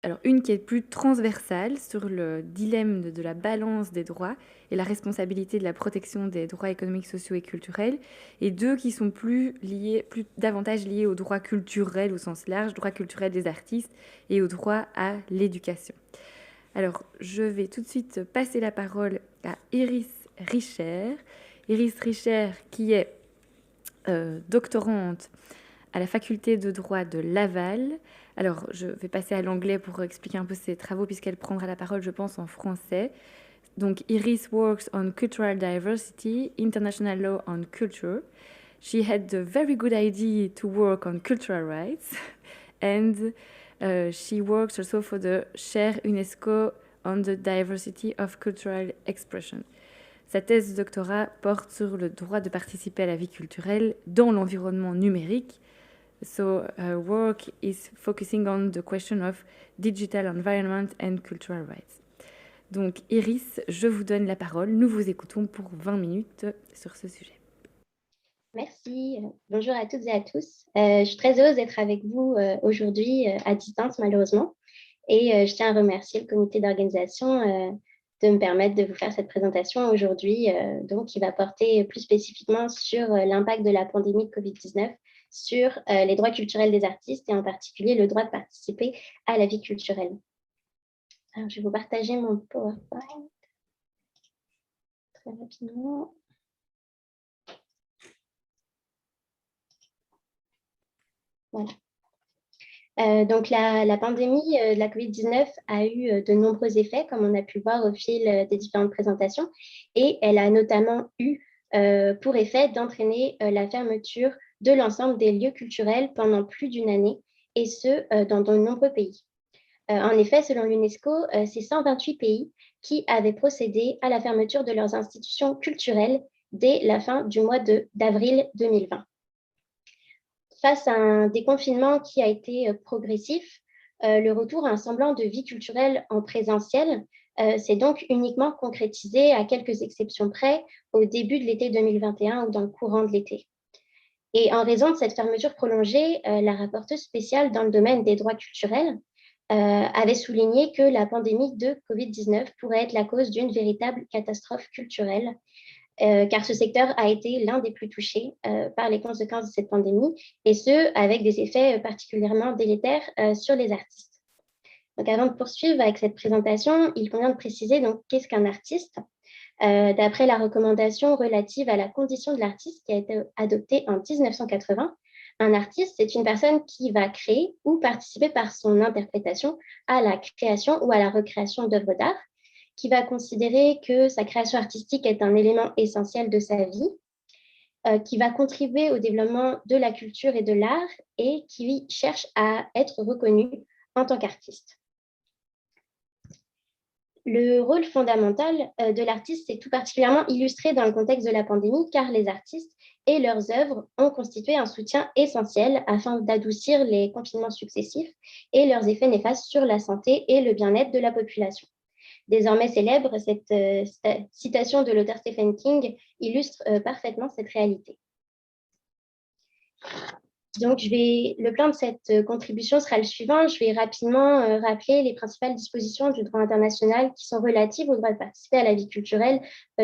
Alors, une qui est plus transversale sur le dilemme de la balance des droits et la responsabilité de la protection des droits économiques, sociaux et culturels, et deux qui sont davantage liées aux droits culturels au sens large, droits culturels des artistes et au droit à l'éducation. Alors, je vais tout de suite passer la parole à Iris Richer. Iris Richer, qui est doctorante à la faculté de droit de Laval. Alors, je vais passer à l'anglais pour expliquer un peu ses travaux, puisqu'elle prendra la parole, je pense, en français. Donc, Iris works on cultural diversity, international law on culture. She had the very good idea to work on cultural rights, and she works also for the chair UNESCO on the diversity of cultural expression. Sa thèse de doctorat porte sur le droit de participer à la vie culturelle dans l'environnement numérique. So her work is focusing on the question of digital environment and cultural rights. Donc Iris, je vous donne la parole. Nous vous écoutons pour 20 minutes sur ce sujet. Merci. Bonjour à toutes et à tous. Je suis très heureuse d'être avec vous aujourd'hui à distance, malheureusement. Et je tiens à remercier le comité d'organisation de me permettre de vous faire cette présentation aujourd'hui, donc, qui va porter plus spécifiquement sur l'impact de la pandémie de Covid-19 sur les droits culturels des artistes et en particulier le droit de participer à la vie culturelle. Alors, je vais vous partager mon PowerPoint très rapidement. Voilà. Donc, la pandémie de la Covid-19 a eu de nombreux effets, comme on a pu voir au fil des différentes présentations, et elle a notamment eu pour effet d'entraîner la fermeture de l'ensemble des lieux culturels pendant plus d'une année, et ce, dans de nombreux pays. En effet, selon l'UNESCO, c'est 128 pays qui avaient procédé à la fermeture de leurs institutions culturelles dès la fin du mois d'avril 2020. Face à un déconfinement qui a été progressif, le retour à un semblant de vie culturelle en présentiel s'est donc uniquement concrétisé, à quelques exceptions près, au début de l'été 2021 ou dans le courant de l'été. Et en raison de cette fermeture prolongée, la rapporteuse spéciale dans le domaine des droits culturels avait souligné que la pandémie de Covid-19 pourrait être la cause d'une véritable catastrophe culturelle, car ce secteur a été l'un des plus touchés par les conséquences de cette pandémie, et ce, avec des effets particulièrement délétères sur les artistes. Donc, avant de poursuivre avec cette présentation, il convient de préciser donc qu'est-ce qu'un artiste. D'après la recommandation relative à la condition de l'artiste qui a été adoptée en 1980, un artiste, c'est une personne qui va créer ou participer par son interprétation à la création ou à la recréation d'œuvres d'art, qui va considérer que sa création artistique est un élément essentiel de sa vie, qui va contribuer au développement de la culture et de l'art et qui cherche à être reconnu en tant qu'artiste. Le rôle fondamental de l'artiste est tout particulièrement illustré dans le contexte de la pandémie, car les artistes et leurs œuvres ont constitué un soutien essentiel afin d'adoucir les confinements successifs et leurs effets néfastes sur la santé et le bien-être de la population. Désormais célèbre, cette citation de l'auteur Stephen King illustre parfaitement cette réalité. Donc, le plan de cette contribution sera le suivant. Je vais rapidement rappeler les principales dispositions du droit international qui sont relatives au droit de participer à la vie culturelle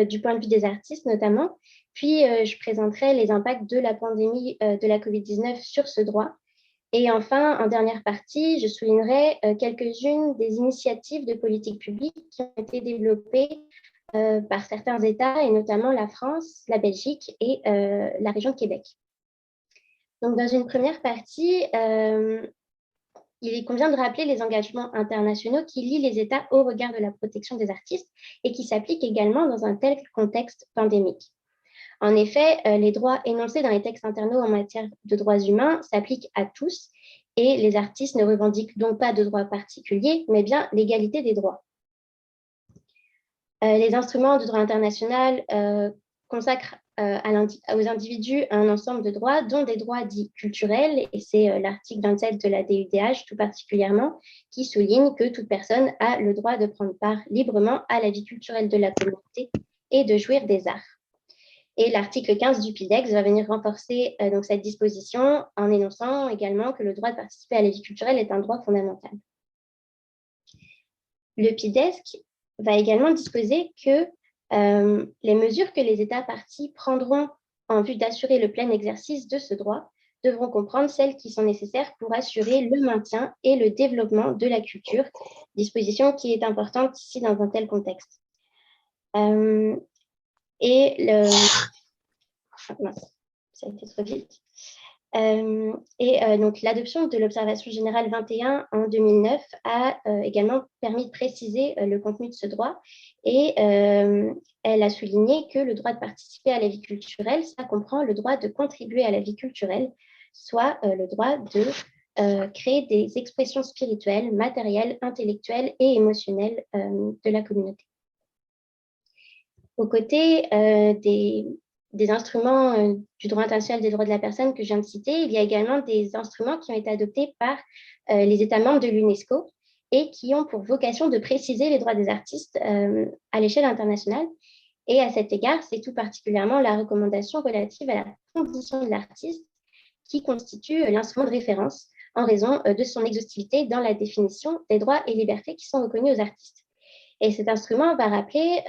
du point de vue des artistes notamment. Puis, je présenterai les impacts de la pandémie de la COVID-19 sur ce droit. Et enfin, en dernière partie, je soulignerai quelques-unes des initiatives de politique publique qui ont été développées par certains États, et notamment la France, la Belgique et la région de Québec. Donc, dans une première partie, il convient de rappeler les engagements internationaux qui lient les États au regard de la protection des artistes et qui s'appliquent également dans un tel contexte pandémique. En effet, les droits énoncés dans les textes internationaux en matière de droits humains s'appliquent à tous et les artistes ne revendiquent donc pas de droits particuliers, mais bien l'égalité des droits. Les instruments de droit international consacrent aux individus un ensemble de droits, dont des droits dits culturels, et c'est l'article 27 de la DUDH tout particulièrement, qui souligne que toute personne a le droit de prendre part librement à la vie culturelle de la communauté et de jouir des arts. Et l'article 15 du PIDEX va venir renforcer donc cette disposition en énonçant également que le droit de participer à la vie culturelle est un droit fondamental. Le PIDESC va également disposer que les mesures que les États parties prendront en vue d'assurer le plein exercice de ce droit devront comprendre celles qui sont nécessaires pour assurer le maintien et le développement de la culture, disposition qui est importante ici dans un tel contexte. Et le... Ah, mince, ça a été trop vite. Donc, l'adoption de l'Observation générale 21 en 2009 a également permis de préciser le contenu de ce droit et elle a souligné que le droit de participer à la vie culturelle, ça comprend le droit de contribuer à la vie culturelle, soit le droit de créer des expressions spirituelles, matérielles, intellectuelles et émotionnelles de la communauté. Aux côtés des instruments du droit international des droits de la personne que je viens de citer, il y a également des instruments qui ont été adoptés par les États membres de l'UNESCO et qui ont pour vocation de préciser les droits des artistes à l'échelle internationale. Et à cet égard, c'est tout particulièrement la recommandation relative à la condition de l'artiste qui constitue l'instrument de référence en raison de son exhaustivité dans la définition des droits et libertés qui sont reconnus aux artistes. Et cet instrument va rappeler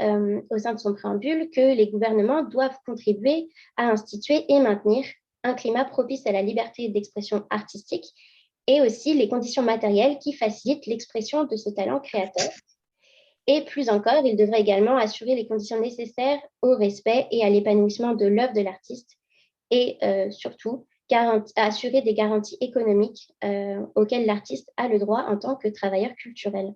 au sein de son préambule que les gouvernements doivent contribuer à instituer et maintenir un climat propice à la liberté d'expression artistique et aussi les conditions matérielles qui facilitent l'expression de ce talent créateur. Et plus encore, il devrait également assurer les conditions nécessaires au respect et à l'épanouissement de l'œuvre de l'artiste et surtout assurer des garanties économiques auxquelles l'artiste a le droit en tant que travailleur culturel.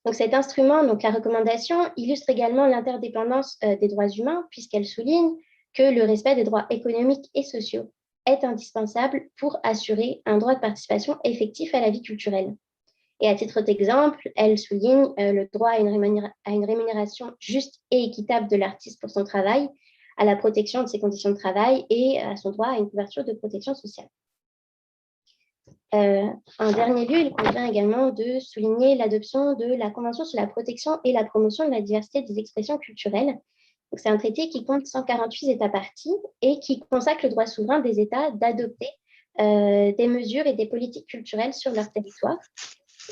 Donc cet instrument, donc la recommandation, illustre également l'interdépendance des droits humains puisqu'elle souligne que le respect des droits économiques et sociaux est indispensable pour assurer un droit de participation effectif à la vie culturelle. Et à titre d'exemple, elle souligne le droit à une rémunération juste et équitable de l'artiste pour son travail, à la protection de ses conditions de travail et à son droit à une couverture de protection sociale. En dernier lieu, il convient également de souligner l'adoption de la Convention sur la protection et la promotion de la diversité des expressions culturelles. C'est un traité qui compte 148 États parties et qui consacre le droit souverain des États d'adopter des mesures et des politiques culturelles sur leur territoire.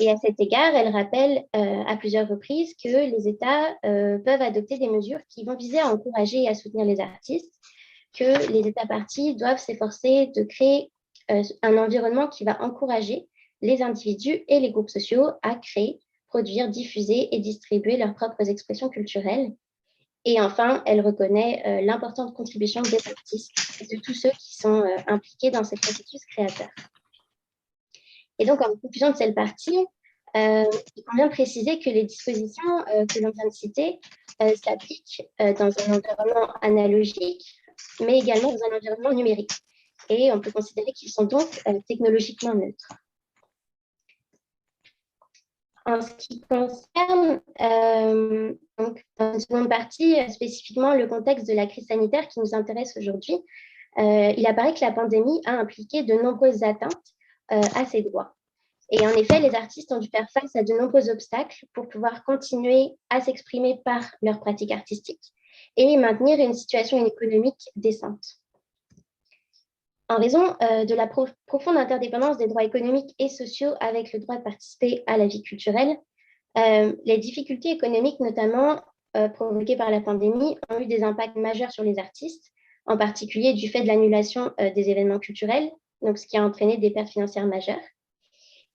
Et à cet égard, elle rappelle à plusieurs reprises que les États peuvent adopter des mesures qui vont viser à encourager et à soutenir les artistes, que les États parties doivent s'efforcer de créer un environnement qui va encourager les individus et les groupes sociaux à créer, produire, diffuser et distribuer leurs propres expressions culturelles. Et enfin, elle reconnaît l'importante contribution des artistes et de tous ceux qui sont impliqués dans ce processus créateur. Et donc, en conclusion de cette partie, il convient de préciser que les dispositions que l'on vient de citer s'appliquent dans un environnement analogique, mais également dans un environnement numérique. Et on peut considérer qu'ils sont donc technologiquement neutres. En ce qui concerne, donc, dans une seconde partie, spécifiquement le contexte de la crise sanitaire qui nous intéresse aujourd'hui, il apparaît que la pandémie a impliqué de nombreuses atteintes à ces droits. Et en effet, les artistes ont dû faire face à de nombreux obstacles pour pouvoir continuer à s'exprimer par leurs pratiques artistiques et maintenir une situation économique décente. En raison de la profonde interdépendance des droits économiques et sociaux avec le droit de participer à la vie culturelle, les difficultés économiques, notamment provoquées par la pandémie, ont eu des impacts majeurs sur les artistes, en particulier du fait de l'annulation des événements culturels, donc ce qui a entraîné des pertes financières majeures.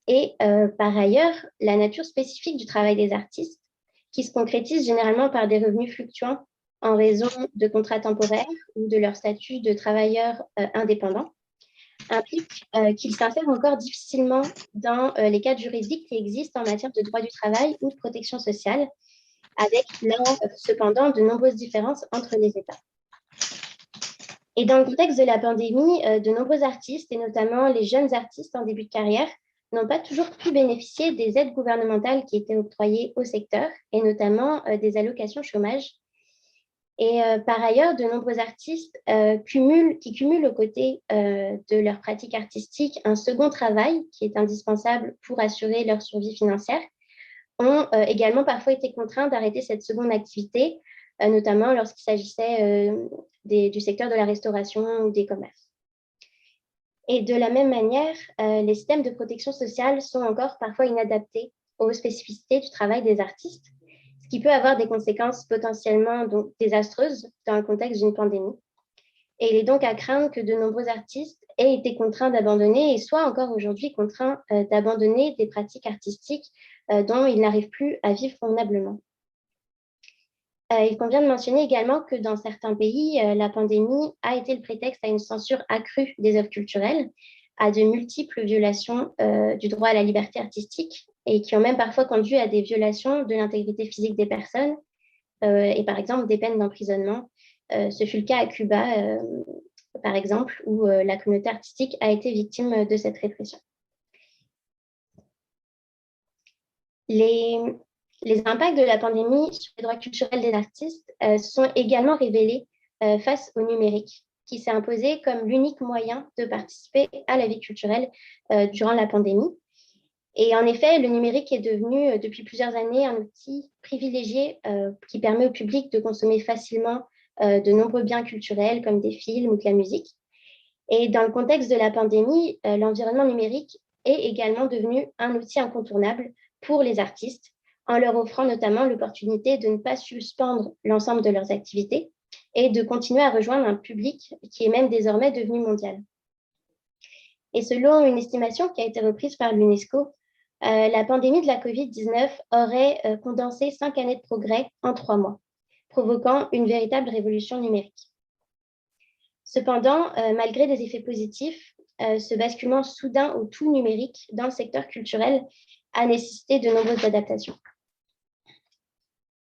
Et par ailleurs, la nature spécifique du travail des artistes, qui se concrétise généralement par des revenus fluctuants en raison de contrats temporaires ou de leur statut de travailleurs indépendants, implique qu'ils s'insèrent encore difficilement dans les cadres juridiques qui existent en matière de droit du travail ou de protection sociale, avec là, cependant, de nombreuses différences entre les États. Et dans le contexte de la pandémie, de nombreux artistes, et notamment les jeunes artistes en début de carrière, n'ont pas toujours pu bénéficier des aides gouvernementales qui étaient octroyées au secteur, et notamment des allocations chômage. Et par ailleurs, de nombreux artistes qui cumulent aux côtés de leur pratique artistique un second travail qui est indispensable pour assurer leur survie financière, ont également parfois été contraints d'arrêter cette seconde activité, notamment lorsqu'il s'agissait du secteur de la restauration ou des commerces. Et de la même manière, les systèmes de protection sociale sont encore parfois inadaptés aux spécificités du travail des artistes, ce qui peut avoir des conséquences potentiellement donc, désastreuses dans le contexte d'une pandémie. Et il est donc à craindre que de nombreux artistes aient été contraints d'abandonner et soient encore aujourd'hui contraints d'abandonner des pratiques artistiques dont ils n'arrivent plus à vivre convenablement. Il convient de mentionner également que dans certains pays, la pandémie a été le prétexte à une censure accrue des œuvres culturelles, à de multiples violations du droit à la liberté artistique et qui ont même parfois conduit à des violations de l'intégrité physique des personnes et par exemple des peines d'emprisonnement. Ce fut le cas à Cuba, par exemple, où la communauté artistique a été victime de cette répression. Les impacts de la pandémie sur les droits culturels des artistes sont également révélés face au numérique, qui s'est imposé comme l'unique moyen de participer à la vie culturelle durant la pandémie. Et en effet, le numérique est devenu depuis plusieurs années un outil privilégié qui permet au public de consommer facilement de nombreux biens culturels comme des films ou de la musique. Et dans le contexte de la pandémie, l'environnement numérique est également devenu un outil incontournable pour les artistes, en leur offrant notamment l'opportunité de ne pas suspendre l'ensemble de leurs activités et de continuer à rejoindre un public qui est même désormais devenu mondial. Et selon une estimation qui a été reprise par l'UNESCO, la pandémie de la COVID-19 aurait condensé 5 années de progrès en 3 mois, provoquant une véritable révolution numérique. Cependant, malgré des effets positifs, ce basculement soudain au tout numérique dans le secteur culturel a nécessité de nombreuses adaptations.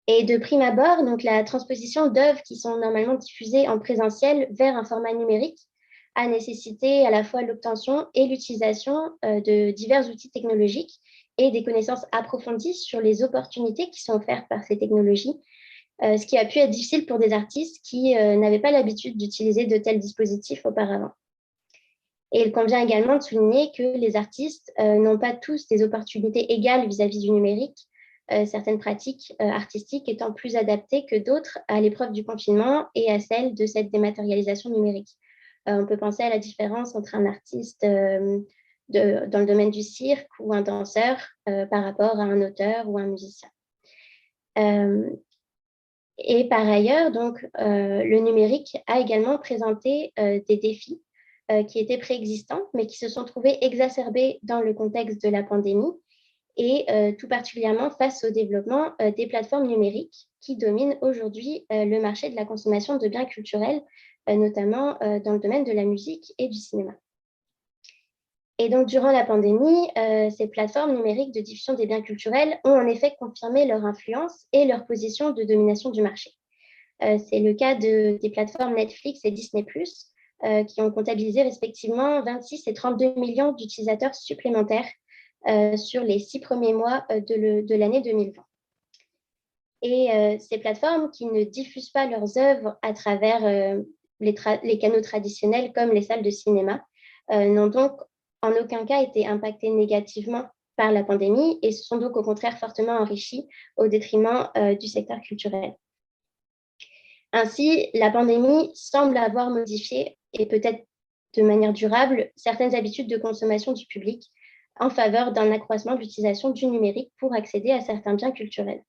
Et de prime abord, donc la transposition d'œuvres qui sont normalement diffusées en présentiel vers un format numérique a nécessité à la fois l'obtention et l'utilisation de divers outils technologiques et des connaissances approfondies sur les opportunités qui sont offertes par ces technologies, ce qui a pu être difficile pour des artistes qui n'avaient pas l'habitude d'utiliser de tels dispositifs auparavant. Et il convient également de souligner que les artistes n'ont pas tous des opportunités égales vis-à-vis du numérique, certaines pratiques artistiques étant plus adaptées que d'autres à l'épreuve du confinement et à celle de cette dématérialisation numérique. On peut penser à la différence entre un artiste dans le domaine du cirque ou un danseur par rapport à un auteur ou un musicien. Et par ailleurs, donc, le numérique a également présenté des défis qui étaient préexistants, mais qui se sont trouvés exacerbés dans le contexte de la pandémie et tout particulièrement face au développement des plateformes numériques qui dominent aujourd'hui le marché de la consommation de biens culturels, notamment dans le domaine de la musique et du cinéma. Et donc, durant la pandémie, ces plateformes numériques de diffusion des biens culturels ont en effet confirmé leur influence et leur position de domination du marché. C'est le cas des plateformes Netflix et Disney+, qui ont comptabilisé respectivement 26 et 32 millions d'utilisateurs supplémentaires sur les 6 premiers mois de l'année 2020. Et ces plateformes qui ne diffusent pas leurs œuvres à travers les canaux traditionnels comme les salles de cinéma n'ont donc en aucun cas été impactées négativement par la pandémie et se sont donc au contraire fortement enrichies au détriment du secteur culturel. Ainsi, la pandémie semble avoir modifié, et peut-être de manière durable, certaines habitudes de consommation du public en faveur d'un accroissement de l'utilisation du numérique pour accéder à certains biens culturels.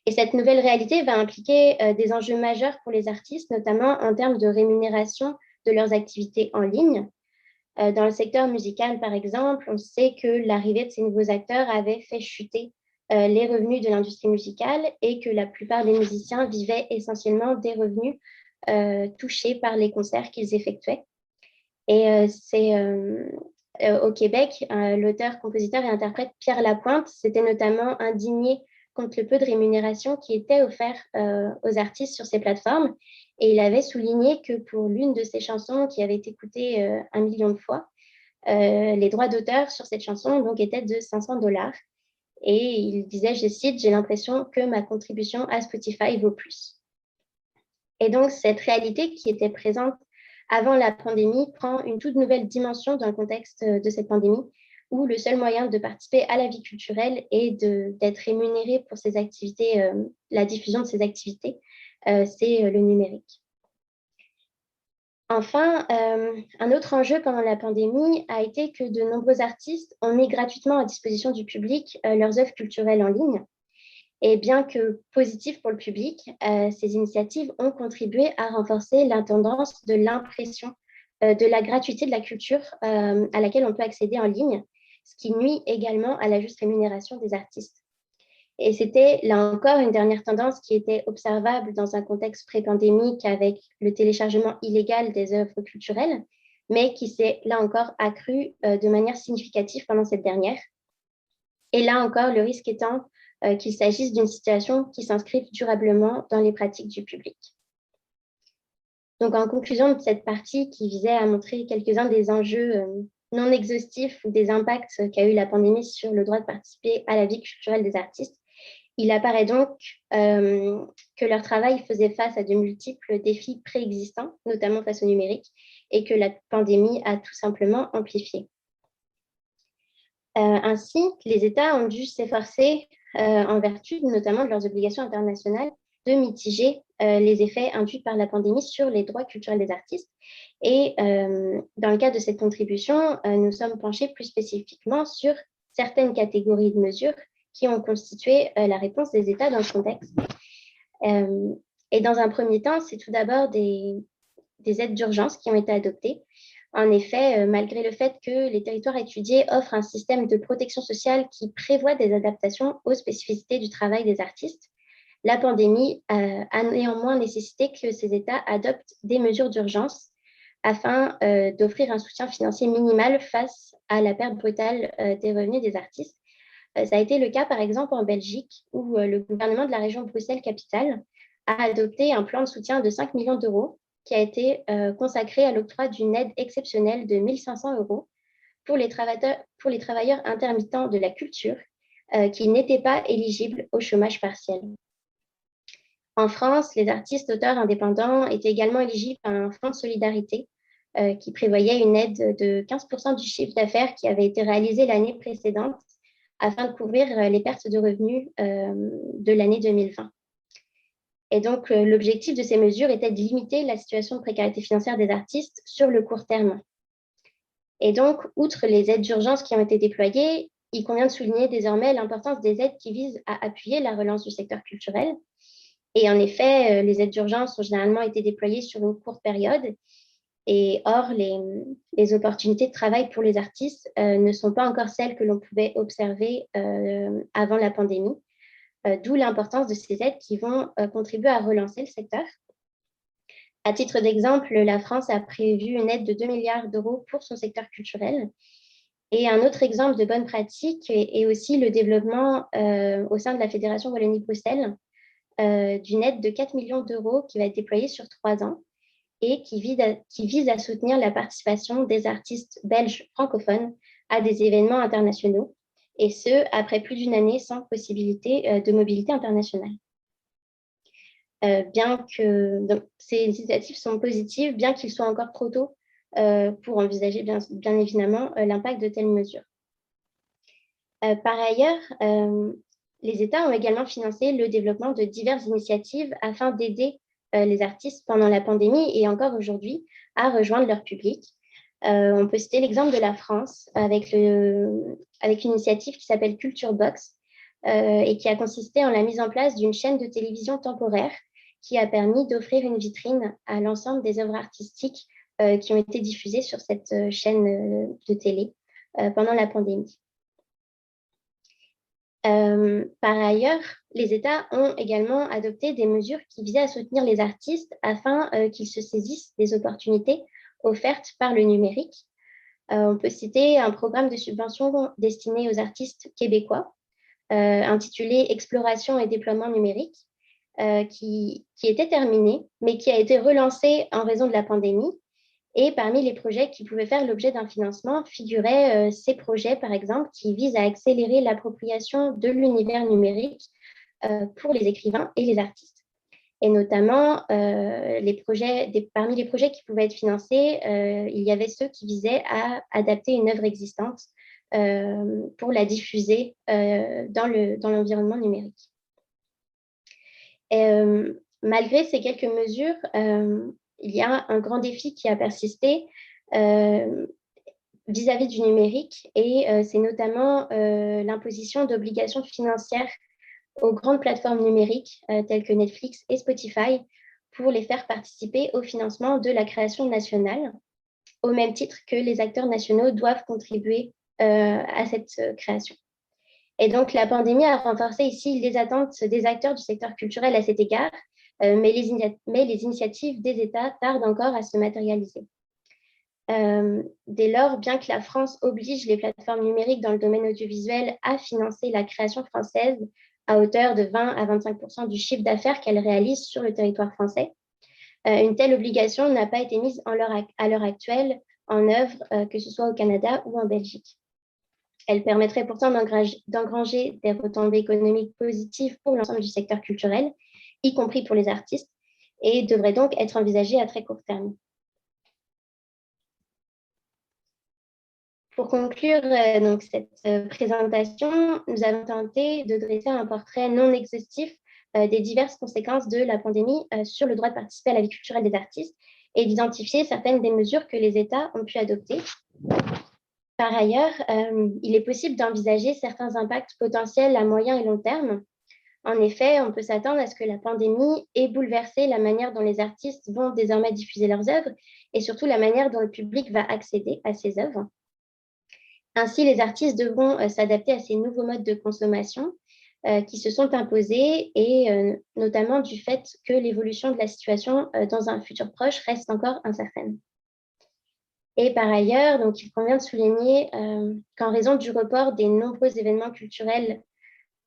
Et cette nouvelle réalité va impliquer des enjeux majeurs pour les artistes, notamment en termes de rémunération de leurs activités en ligne. Dans le secteur musical, par exemple, on sait que l'arrivée de ces nouveaux acteurs avait fait chuter les revenus de l'industrie musicale et que la plupart des musiciens vivaient essentiellement des revenus touchés par les concerts qu'ils effectuaient. Et c'est au Québec, l'auteur, compositeur et interprète Pierre Lapointe s'était notamment indigné contre le peu de rémunération qui était offert aux artistes sur ces plateformes. Et il avait souligné que pour l'une de ses chansons qui avait été écoutée 1 million de fois, les droits d'auteur sur cette chanson donc, étaient de $500. Et il disait, je cite, « J'ai l'impression que ma contribution à Spotify vaut plus ». Et donc, cette réalité qui était présente avant la pandémie prend une toute nouvelle dimension dans le contexte de cette pandémie, où le seul moyen de participer à la vie culturelle est d'être rémunéré pour ces activités, la diffusion de ces activités, c'est le numérique. Enfin, un autre enjeu pendant la pandémie a été que de nombreux artistes ont mis gratuitement à disposition du public leurs œuvres culturelles en ligne. Et bien que positives pour le public, ces initiatives ont contribué à renforcer la tendance de l'impression de la gratuité de la culture à laquelle on peut accéder en ligne, ce qui nuit également à la juste rémunération des artistes. Et c'était là encore une dernière tendance qui était observable dans un contexte pré-pandémique avec le téléchargement illégal des œuvres culturelles, mais qui s'est là encore accru de manière significative pendant cette dernière. Et là encore, le risque étant qu'il s'agisse d'une situation qui s'inscrive durablement dans les pratiques du public. Donc, en conclusion de cette partie qui visait à montrer quelques-uns des enjeux non exhaustifs ou des impacts qu'a eu la pandémie sur le droit de participer à la vie culturelle des artistes, il apparaît donc que leur travail faisait face à de multiples défis préexistants, notamment face au numérique, et que la pandémie a tout simplement amplifié. Ainsi, les États ont dû s'efforcer, en vertu notamment de leurs obligations internationales, de mitiger les effets induits par la pandémie sur les droits culturels des artistes. Et dans le cadre de cette contribution, nous sommes penchés plus spécifiquement sur certaines catégories de mesures qui ont constitué la réponse des États dans ce contexte. Et dans un premier temps, c'est tout d'abord des aides d'urgence qui ont été adoptées. En effet, malgré le fait que les territoires étudiés offrent un système de protection sociale qui prévoit des adaptations aux spécificités du travail des artistes, la pandémie a néanmoins nécessité que ces États adoptent des mesures d'urgence afin d'offrir un soutien financier minimal face à la perte brutale des revenus des artistes. Ça a été le cas, par exemple, en Belgique, où le gouvernement de la région Bruxelles-Capitale a adopté un plan de soutien de 5 millions d'euros qui a été consacré à l'octroi d'une aide exceptionnelle de 1 500 euros pour les travailleurs intermittents de la culture qui n'étaient pas éligibles au chômage partiel. En France, les artistes auteurs indépendants étaient également éligibles à un fonds de solidarité qui prévoyait une aide de 15% du chiffre d'affaires qui avait été réalisé l'année précédente afin de couvrir les pertes de revenus de l'année 2020. Et donc, l'objectif de ces mesures était de limiter la situation de précarité financière des artistes sur le court terme. Et donc, outre les aides d'urgence qui ont été déployées, il convient de souligner désormais l'importance des aides qui visent à appuyer la relance du secteur culturel. Et en effet, les aides d'urgence ont généralement été déployées sur une courte période. Et or, les opportunités de travail pour les artistes ne sont pas encore celles que l'on pouvait observer avant la pandémie, d'où l'importance de ces aides qui vont contribuer à relancer le secteur. À titre d'exemple, la France a prévu une aide de 2 milliards d'euros pour son secteur culturel. Et un autre exemple de bonne pratique est aussi le développement au sein de la Fédération Wallonie-Bruxelles d'une aide de 4 millions d'euros qui va être déployée sur 3 ans et qui vise à soutenir la participation des artistes belges francophones à des événements internationaux, et ce, après plus d'une année sans possibilité de mobilité internationale. Bien que donc, ces initiatives sont positives, bien qu'il soit encore trop tôt pour envisager bien évidemment l'impact de telles mesures. Par ailleurs, les États ont également financé le développement de diverses initiatives afin d'aider les artistes pendant la pandémie et encore aujourd'hui à rejoindre leur public. On peut citer l'exemple de la France avec une initiative qui s'appelle Culture Box et qui a consisté en la mise en place d'une chaîne de télévision temporaire qui a permis d'offrir une vitrine à l'ensemble des œuvres artistiques qui ont été diffusées sur cette chaîne de télé pendant la pandémie. Par ailleurs, les États ont également adopté des mesures qui visaient à soutenir les artistes afin qu'ils se saisissent des opportunités offertes par le numérique. On peut citer un programme de subvention destiné aux artistes québécois intitulé Exploration et déploiement numérique qui était terminé, mais qui a été relancé en raison de la pandémie. Et parmi les projets qui pouvaient faire l'objet d'un financement figuraient ces projets, par exemple, qui visent à accélérer l'appropriation de l'univers numérique pour les écrivains et les artistes. Et notamment, parmi les projets qui pouvaient être financés, il y avait ceux qui visaient à adapter une œuvre existante pour la diffuser dans l'environnement numérique. Malgré ces quelques mesures, il y a un grand défi qui a persisté vis-à-vis du numérique et c'est notamment l'imposition d'obligations financières aux grandes plateformes numériques telles que Netflix et Spotify pour les faire participer au financement de la création nationale, au même titre que les acteurs nationaux doivent contribuer à cette création. Et donc, la pandémie a renforcé ici les attentes des acteurs du secteur culturel à cet égard, mais les initiatives des États tardent encore à se matérialiser. Dès lors, bien que la France oblige les plateformes numériques dans le domaine audiovisuel à financer la création française à hauteur de 20 à 25% du chiffre d'affaires qu'elles réalisent sur le territoire français, une telle obligation n'a pas été mise à l'heure actuelle en œuvre, que ce soit au Canada ou en Belgique. Elle permettrait pourtant d'engranger des retombées économiques positives pour l'ensemble du secteur culturel, y compris pour les artistes, et devrait donc être envisagée à très court terme. Pour conclure donc cette présentation, nous avons tenté de dresser un portrait non exhaustif des diverses conséquences de la pandémie sur le droit de participer à la vie culturelle des artistes et d'identifier certaines des mesures que les États ont pu adopter. Par ailleurs, il est possible d'envisager certains impacts potentiels à moyen et long terme. En effet, on peut s'attendre à ce que la pandémie ait bouleversé la manière dont les artistes vont désormais diffuser leurs œuvres et surtout la manière dont le public va accéder à ces œuvres. Ainsi, les artistes devront s'adapter à ces nouveaux modes de consommation qui se sont imposés et notamment du fait que l'évolution de la situation dans un futur proche reste encore incertaine. Et par ailleurs, donc, il convient de souligner qu'en raison du report des nombreux événements culturels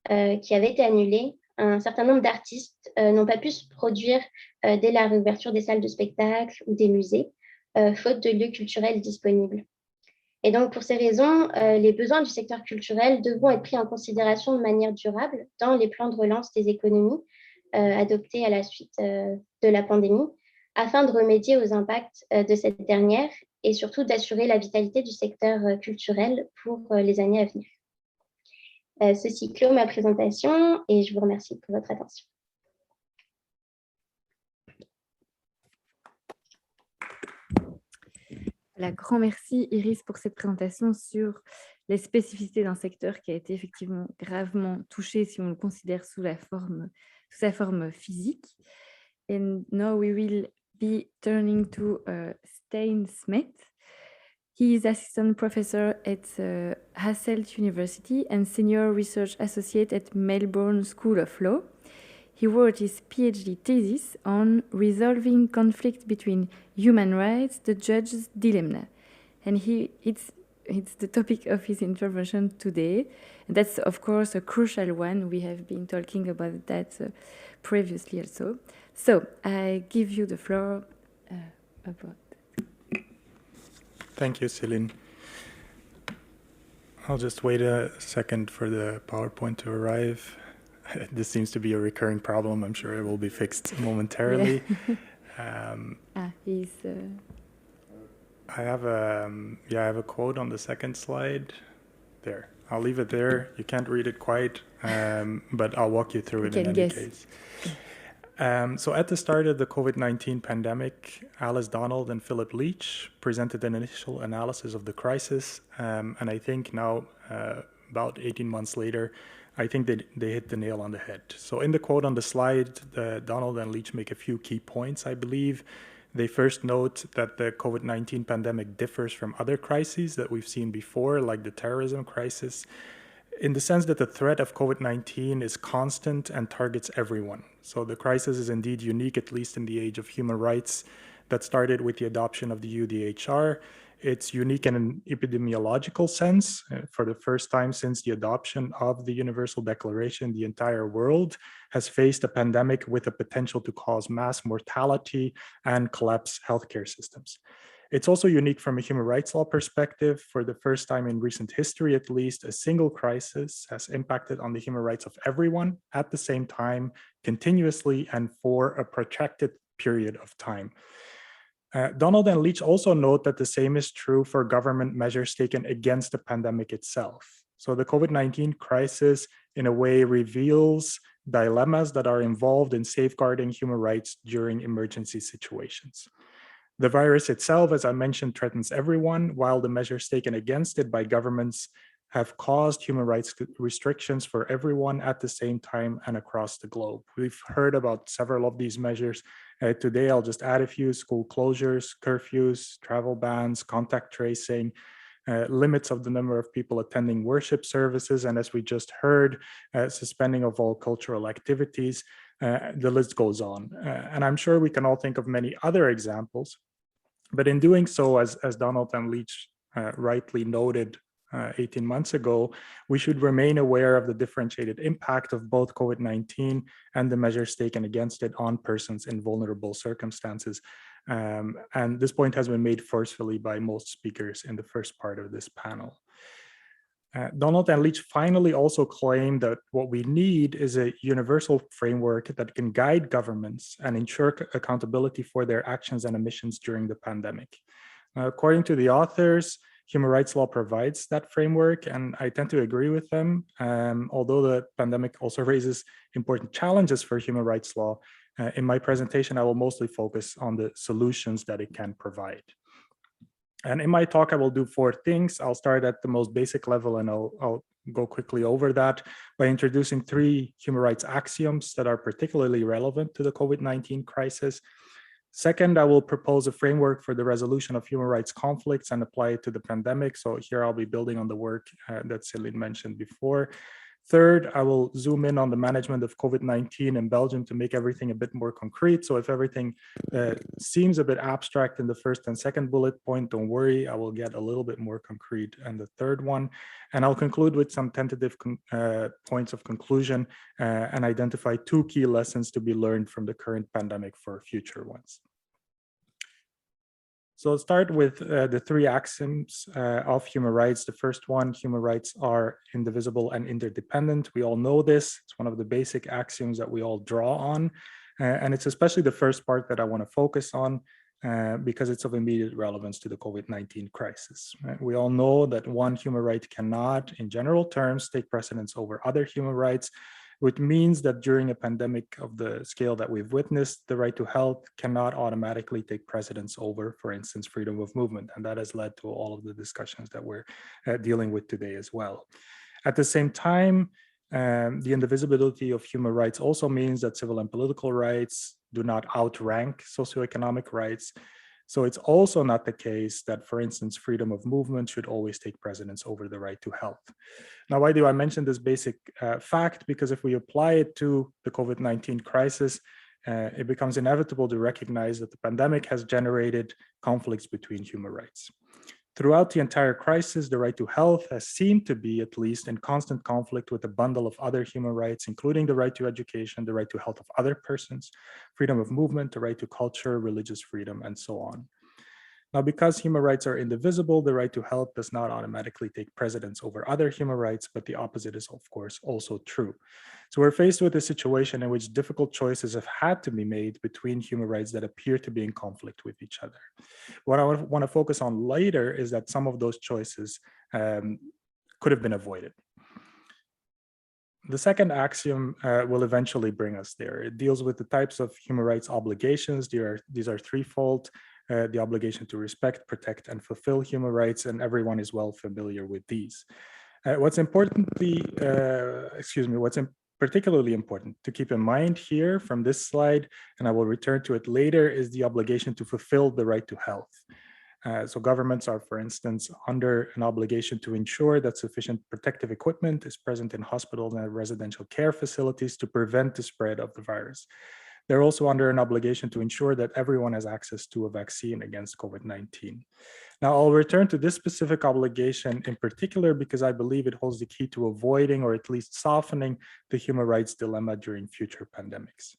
qui avaient été annulés, un certain nombre d'artistes n'ont pas pu se produire dès la réouverture des salles de spectacle ou des musées, faute de lieux culturels disponibles. Et donc, pour ces raisons, les besoins du secteur culturel devront être pris en considération de manière durable dans les plans de relance des économies adoptés à la suite de la pandémie, afin de remédier aux impacts de cette dernière et surtout d'assurer la vitalité du secteur culturel pour les années à venir. Ceci clôt ma présentation et je vous remercie pour votre attention. Un grand merci Iris pour cette présentation sur les spécificités d'un secteur qui a été effectivement gravement touché si on le considère sous sa forme physique. And now we will be turning to Stein Smith. He is assistant professor at Hasselt University and senior research associate at Melbourne School of Law. He wrote his PhD thesis on resolving conflict between human rights, the judge's dilemma. And it's the topic of his intervention today. And that's, of course, a crucial one. We have been talking about that previously also. So I give you the floor about. Thank you, Céline. I'll just wait a second for the PowerPoint to arrive. This seems to be a recurring problem. I'm sure it will be fixed momentarily. Yeah. I have a quote on the second slide. There, I'll leave it there. You can't read it quite, but I'll walk you through it in any case. So at the start of the COVID-19 pandemic, Alice Donald and Philip Leach presented an initial analysis of the crisis. And I think now, about 18 months later, I think they hit the nail on the head. So in the quote on the slide, Donald and Leach make a few key points, I believe. They first note that the COVID-19 pandemic differs from other crises that we've seen before, like the terrorism crisis, in the sense that the threat of COVID-19 is constant and targets everyone. So the crisis is indeed unique, at least in the age of human rights, that started with the adoption of the UDHR. It's unique in an epidemiological sense. For the first time since the adoption of the Universal Declaration, the entire world has faced a pandemic with a potential to cause mass mortality and collapse healthcare systems. It's also unique from a human rights law perspective. For the first time in recent history, at least, a single crisis has impacted on the human rights of everyone at the same time, continuously, and for a protracted period of time. Donald and Leach also note that the same is true for government measures taken against the pandemic itself. So the COVID-19 crisis, in a way, reveals dilemmas that are involved in safeguarding human rights during emergency situations. The virus itself, as I mentioned, threatens everyone, while the measures taken against it by governments have caused human rights restrictions for everyone at the same time and across the globe. We've heard about several of these measures. Today, I'll just add a few: school closures, curfews, travel bans, contact tracing, limits of the number of people attending worship services, and as we just heard, suspending of all cultural activities. The list goes on. And I'm sure we can all think of many other examples. But in doing so, as Donald and Leach rightly noted 18 months ago, we should remain aware of the differentiated impact of both COVID-19 and the measures taken against it on persons in vulnerable circumstances. And this point has been made forcefully by most speakers in the first part of this panel. Donald and Leach finally also claimed that what we need is a universal framework that can guide governments and ensure accountability for their actions and omissions during the pandemic. According to the authors, human rights law provides that framework, and I tend to agree with them. Although the pandemic also raises important challenges for human rights law, in my presentation, I will mostly focus on the solutions that it can provide. And in my talk, I will do 4 things. I'll start at the most basic level, and I'll go quickly over that by introducing 3 human rights axioms that are particularly relevant to the COVID-19 crisis. Second, I will propose a framework for the resolution of human rights conflicts and apply it to the pandemic. So here I'll be building on the work that Céline mentioned before. Third, I will zoom in on the management of COVID-19 in Belgium to make everything a bit more concrete. So if everything seems a bit abstract in the first and second bullet point, don't worry, I will get a little bit more concrete in the third one. And I'll conclude with some tentative points of conclusion and identify 2 key lessons to be learned from the current pandemic for future ones. So let's start with the 3 axioms of human rights. The first one, human rights are indivisible and interdependent. We all know this. It's one of the basic axioms that we all draw on. And it's especially the first part that I want to focus on because it's of immediate relevance to the COVID-19 crisis. We all know that one human right cannot, in general terms, take precedence over other human rights, which means that during a pandemic of the scale that we've witnessed, the right to health cannot automatically take precedence over, for instance, freedom of movement. And that has led to all of the discussions that we're dealing with today as well. At the same time, the indivisibility of human rights also means that civil and political rights do not outrank socioeconomic rights. So it's also not the case that, for instance, freedom of movement should always take precedence over the right to health. Now, why do I mention this basic fact? Because if we apply it to the COVID-19 crisis, it becomes inevitable to recognize that the pandemic has generated conflicts between human rights. Throughout the entire crisis, the right to health has seemed to be, at least, in constant conflict with a bundle of other human rights, including the right to education, the right to health of other persons, freedom of movement, the right to culture, religious freedom, and so on. Now, because human rights are indivisible, the right to health does not automatically take precedence over other human rights, but the opposite is, of course, also true. So we're faced with a situation in which difficult choices have had to be made between human rights that appear to be in conflict with each other. What I want to focus on later is that some of those choices could have been avoided. The second axiom will eventually bring us there. It deals with the types of human rights obligations. These are threefold. The obligation to respect, protect, and fulfill human rights, and everyone is well familiar with these. What's particularly important to keep in mind here from this slide, and I will return to it later, is the obligation to fulfill the right to health. So governments are, for instance, under an obligation to ensure that sufficient protective equipment is present in hospitals and residential care facilities to prevent the spread of the virus. They're also under an obligation to ensure that everyone has access to a vaccine against COVID-19. Now, I'll return to this specific obligation in particular because I believe it holds the key to avoiding or at least softening the human rights dilemma during future pandemics.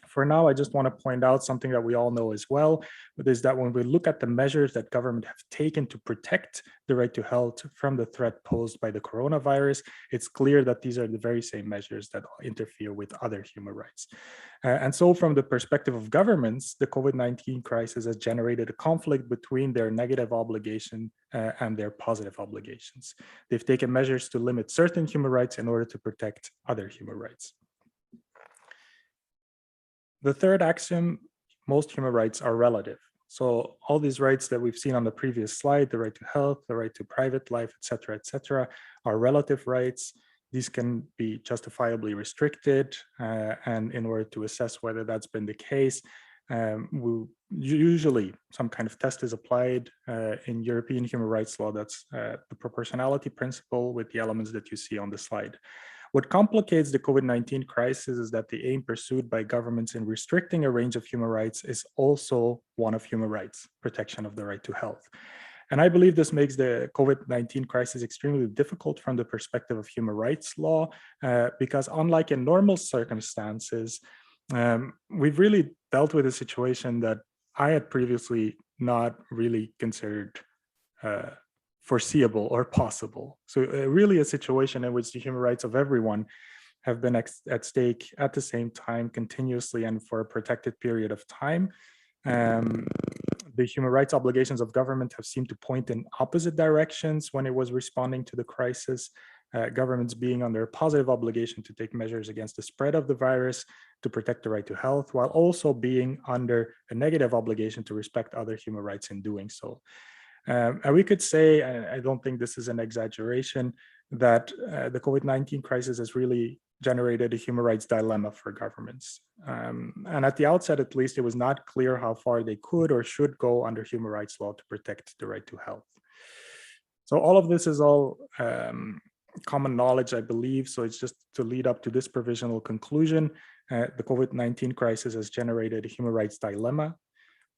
For now, I just want to point out something that we all know as well, which is that when we look at the measures that government have taken to protect the right to health from the threat posed by the coronavirus, it's clear that these are the very same measures that interfere with other human rights. And so from the perspective of governments, the COVID-19 crisis has generated a conflict between their negative obligation and their positive obligations. They've taken measures to limit certain human rights in order to protect other human rights. The third axiom, most human rights are relative. So all these rights that we've seen on the previous slide, the right to health, the right to private life, et cetera, are relative rights. These can be justifiably restricted, and in order to assess whether that's been the case, usually some kind of test is applied in European human rights law. That's the proportionality principle with the elements that you see on the slide. What complicates the COVID-19 crisis is that the aim pursued by governments in restricting a range of human rights is also one of human rights, protection of the right to health. And I believe this makes the COVID-19 crisis extremely difficult from the perspective of human rights law, because unlike in normal circumstances, we've really dealt with a situation that I had previously not really considered foreseeable or possible. So really a situation in which the human rights of everyone have been at stake at the same time, continuously, and for a protected period of time. The human rights obligations of government have seemed to point in opposite directions when it was responding to the crisis. Governments being under a positive obligation to take measures against the spread of the virus, to protect the right to health, while also being under a negative obligation to respect other human rights in doing so. And we could say, and I don't think this is an exaggeration, that the COVID-19 crisis has really generated a human rights dilemma for governments. And at the outset, at least, it was not clear how far they could or should go under human rights law to protect the right to health. So all of this is all common knowledge, I believe. So it's just to lead up to this provisional conclusion. The COVID-19 crisis has generated a human rights dilemma.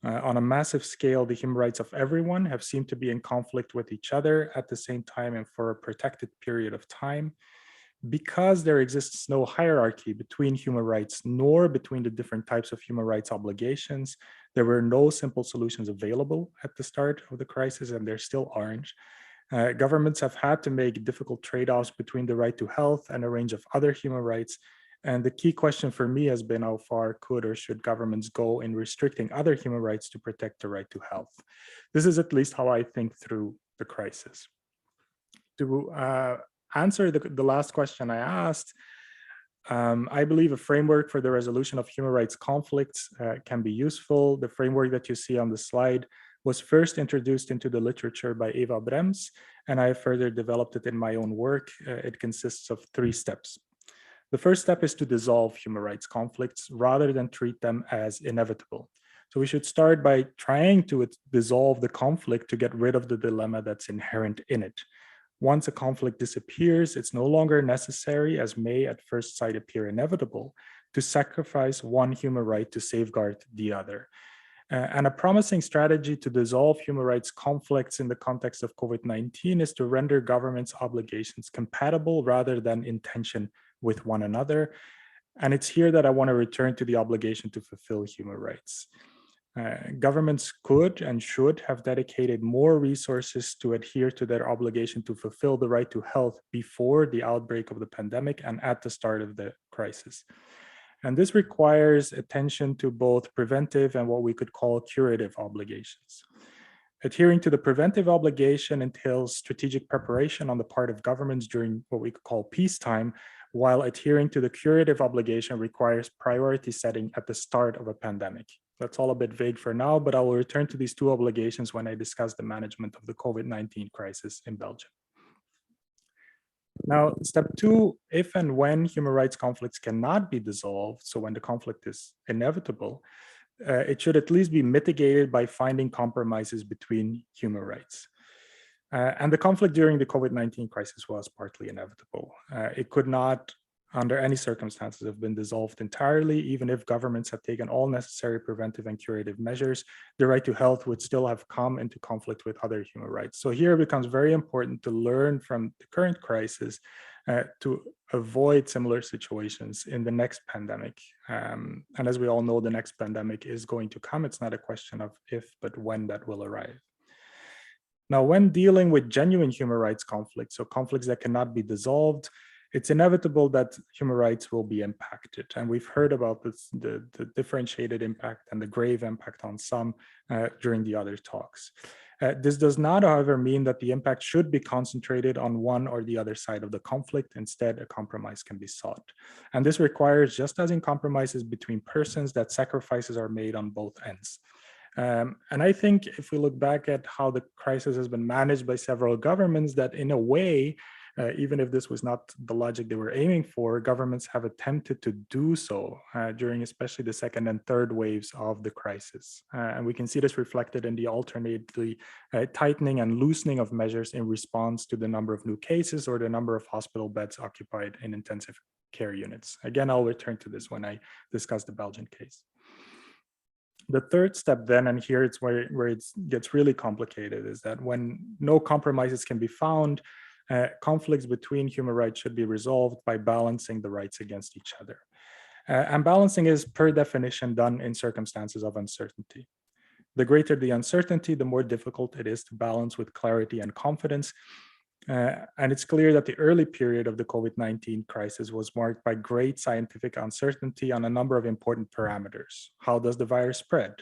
On a massive scale, the human rights of everyone have seemed to be in conflict with each other at the same time and for a protected period of time. Because there exists no hierarchy between human rights nor between the different types of human rights obligations, there were no simple solutions available at the start of the crisis, and there still aren't. Governments have had to make difficult trade-offs between the right to health and a range of other human rights. And the key question for me has been how far could or should governments go in restricting other human rights to protect the right to health? This is at least how I think through the crisis. To answer the last question I asked, I believe a framework for the resolution of human rights conflicts can be useful. The framework that you see on the slide was first introduced into the literature by Eva Brems, and I further developed it in my own work. It consists of 3 steps. The first step is to dissolve human rights conflicts rather than treat them as inevitable. So we should start by trying to dissolve the conflict to get rid of the dilemma that's inherent in it. Once a conflict disappears, it's no longer necessary, as may at first sight appear inevitable, to sacrifice one human right to safeguard the other. And a promising strategy to dissolve human rights conflicts in the context of COVID-19 is to render governments' obligations compatible rather than in tension with one another. And it's here that I want to return to the obligation to fulfill human rights. Governments could and should have dedicated more resources to adhere to their obligation to fulfill the right to health before the outbreak of the pandemic and at the start of the crisis. And this requires attention to both preventive and what we could call curative obligations. Adhering to the preventive obligation entails strategic preparation on the part of governments during what we could call peacetime, while adhering to the curative obligation requires priority setting at the start of a pandemic. That's all a bit vague for now, but I will return to these 2 obligations when I discuss the management of the COVID-19 crisis in Belgium. Now, step 2, if and when human rights conflicts cannot be dissolved, so when the conflict is inevitable, it should at least be mitigated by finding compromises between human rights. And the conflict during the COVID-19 crisis was partly inevitable. It could not, under any circumstances, have been dissolved entirely. Even if governments had taken all necessary preventive and curative measures, the right to health would still have come into conflict with other human rights. So here it becomes very important to learn from the current crisis to avoid similar situations in the next pandemic. And as we all know, the next pandemic is going to come. It's not a question of if, but when that will arrive. Now, when dealing with genuine human rights conflicts, so conflicts that cannot be dissolved, it's inevitable that human rights will be impacted. And we've heard about this, the differentiated impact and the grave impact on some during the other talks. This does not, however, mean that the impact should be concentrated on one or the other side of the conflict. Instead, a compromise can be sought. And this requires, just as in compromises between persons, that sacrifices are made on both ends. And I think if we look back at how the crisis has been managed by several governments, that in a way, even if this was not the logic they were aiming for, governments have attempted to do so during especially the second and third waves of the crisis. And we can see this reflected in the alternately tightening and loosening of measures in response to the number of new cases or the number of hospital beds occupied in intensive care units. Again, I'll return to this when I discuss the Belgian case. The third step then, and here it's where it gets really complicated, is that when no compromises can be found, conflicts between human rights should be resolved by balancing the rights against each other. And balancing is per definition done in circumstances of uncertainty. The greater the uncertainty, the more difficult it is to balance with clarity and confidence. And it's clear that the early period of the COVID-19 crisis was marked by great scientific uncertainty on a number of important parameters. How does the virus spread?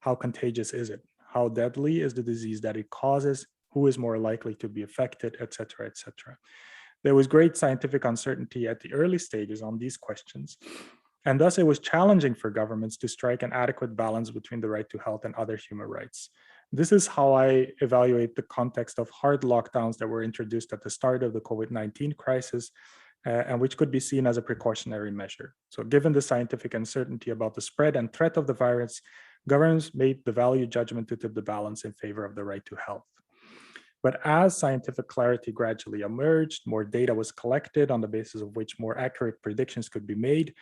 How contagious is it? How deadly is the disease that it causes? Who is more likely to be affected, et cetera, et cetera. There was great scientific uncertainty at the early stages on these questions. And thus it was challenging for governments to strike an adequate balance between the right to health and other human rights. This is how I evaluate the context of hard lockdowns that were introduced at the start of the COVID-19 crisis, and which could be seen as a precautionary measure. So given the scientific uncertainty about the spread and threat of the virus, governments made the value judgment to tip the balance in favor of the right to health. But as scientific clarity gradually emerged, more data was collected on the basis of which more accurate predictions could be made,